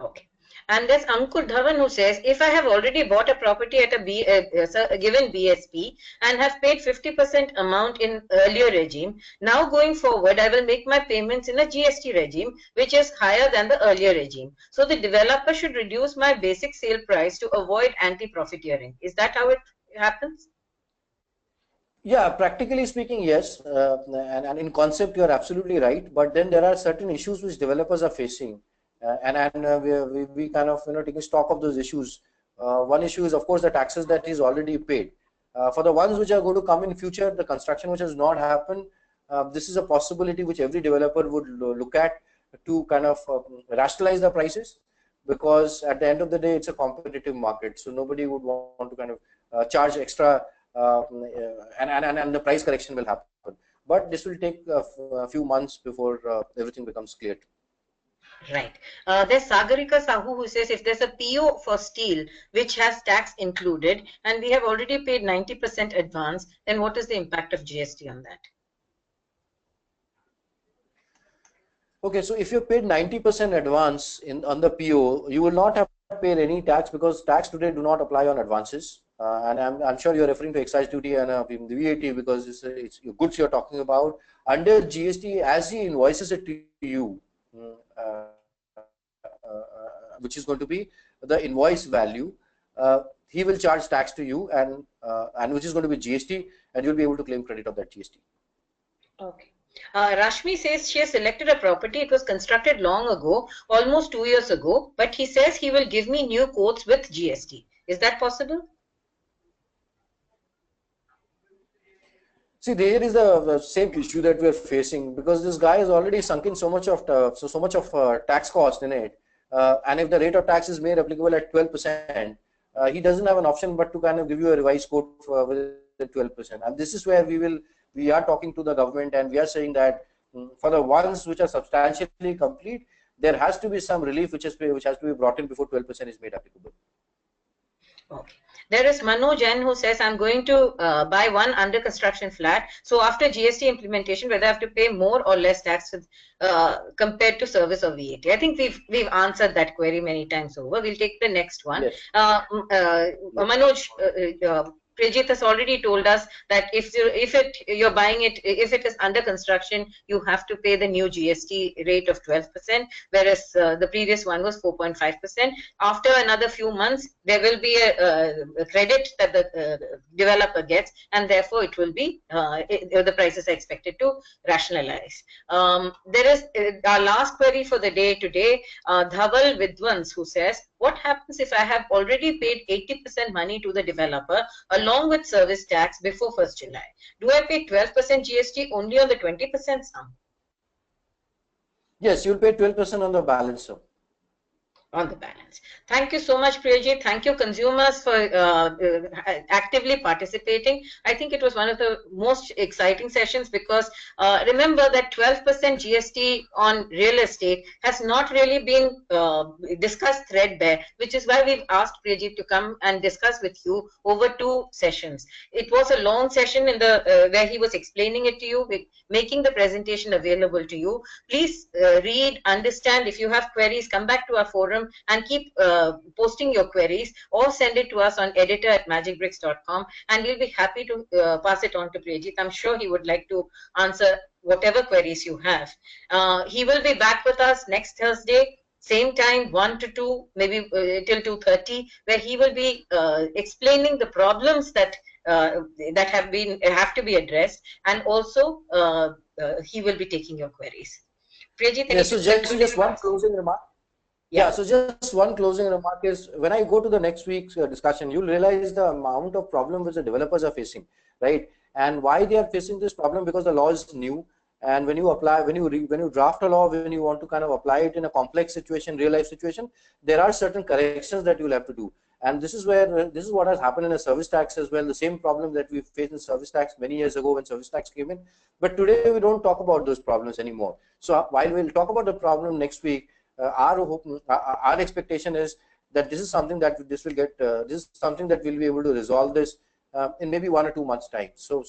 Okay. And there's Ankur Dhawan who says, if I have already bought a property at a given BSP and have paid 50% amount in earlier regime, now going forward, I will make my payments in a GST regime, which is higher than the earlier regime. So the developer should reduce my basic sale price to avoid anti-profiteering. Is that how it happens? Yeah, practically speaking, yes, and in concept you are absolutely right. But then there are certain issues which developers are facing, we kind of taking stock of those issues. One issue is of course the taxes that is already paid. For the ones which are going to come in future, the construction which has not happened, this is a possibility which every developer would look at to kind of rationalize the prices, because at the end of the day it's a competitive market, so nobody would want to kind of charge extra. And the price correction will happen, but this will take a few months before everything becomes clear. Right. There's Sagarika Sahu who says, if there's a PO for steel which has tax included and we have already paid 90% advance, then what is the impact of GST on that? Okay, so if you paid 90% advance on the PO, you will not have paid any tax, because tax today do not apply on advances. And I'm sure you're referring to excise duty and the VAT, because it's goods you're talking about. Under GST, as he invoices it to you, which is going to be the invoice value, he will charge tax to you, and which is going to be GST, and you'll be able to claim credit of that GST. Okay. Rashmi says she has selected a property. It was constructed long ago, almost 2 years ago, but he says he will give me new quotes with GST. Is that possible? See, there is the same issue that we are facing, because this guy has already sunk in so much of tax cost in it, and if the rate of tax is made applicable at 12%, he doesn't have an option but to kind of give you a revised quote with 12%. And this is where we are talking to the government, and we are saying that for the ones which are substantially complete, there has to be some relief which has to be brought in before 12% is made applicable. Okay. There is Manoj N who says, I'm going to buy one under construction flat. So after GST implementation, whether I have to pay more or less tax compared to service or VAT. I think we've answered that query many times over. We'll take the next one. Yes. Manoj, Priyajit has already told us that if you're buying it, if it is under construction, you have to pay the new GST rate of 12%, whereas the previous one was 4.5%. After another few months, there will be a credit that the developer gets, and therefore it will be the prices are expected to rationalize. There is our last query for the day today, Dhaval Vidwans, who says, what happens if I have already paid 80% money to the developer along with service tax before 1st July? Do I pay 12% GST only on the 20% sum? Yes, you'll pay 12% on the balance sum. on the balance. Thank you so much, Priyajit. Thank you, consumers, for actively participating. I think it was one of the most exciting sessions because remember that 12% GST on real estate has not really been discussed threadbare, which is why we've asked Priyajit to come and discuss with you over 2 sessions. It was a long session in the where he was explaining it to you, making the presentation available to you. Please read, understand. If you have queries, come back to our forum and keep posting your queries, or send it to us on editor@magicbricks.com, and we'll be happy to pass it on to Priyajit. I'm sure he would like to answer whatever queries you have. He will be back with us next Thursday, same time, 1 to 2, maybe till 2:30, where he will be explaining the problems that that have to be addressed, and also he will be taking your queries. Priyajit, Yeah, so just one closing remark. Yeah, so just one closing remark is, when I go to the next week's discussion, you'll realize the amount of problem which the developers are facing, right? And why they are facing this problem, because the law is new. And when you apply, when you draft a law, when you want to kind of apply it in a complex situation, real life situation, there are certain corrections that you'll have to do. And this is where this is what has happened in the service tax as well. The same problem that we faced in service tax many years ago when service tax came in. But today we don't talk about those problems anymore. So while we'll talk about the problem next week, our expectation is that this is something that this is something that we'll be able to resolve this in maybe 1 or 2 months time. So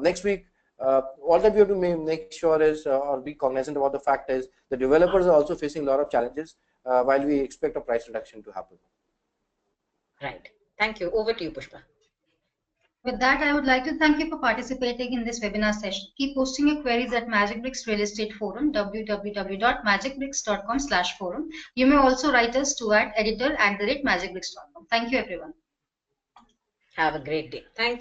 next week, all that we have to make sure is, or be cognizant about the fact is, the developers are also facing a lot of challenges while we expect a price reduction to happen. Right. Thank you. Over to you, Pushpa. With that, I would like to thank you for participating in this webinar session. Keep posting your queries at Magicbricks Real Estate Forum, www.magicbricks.com/forum. You may also write us to at editor@magicbricks.com. Thank you, everyone. Have a great day. Thank you.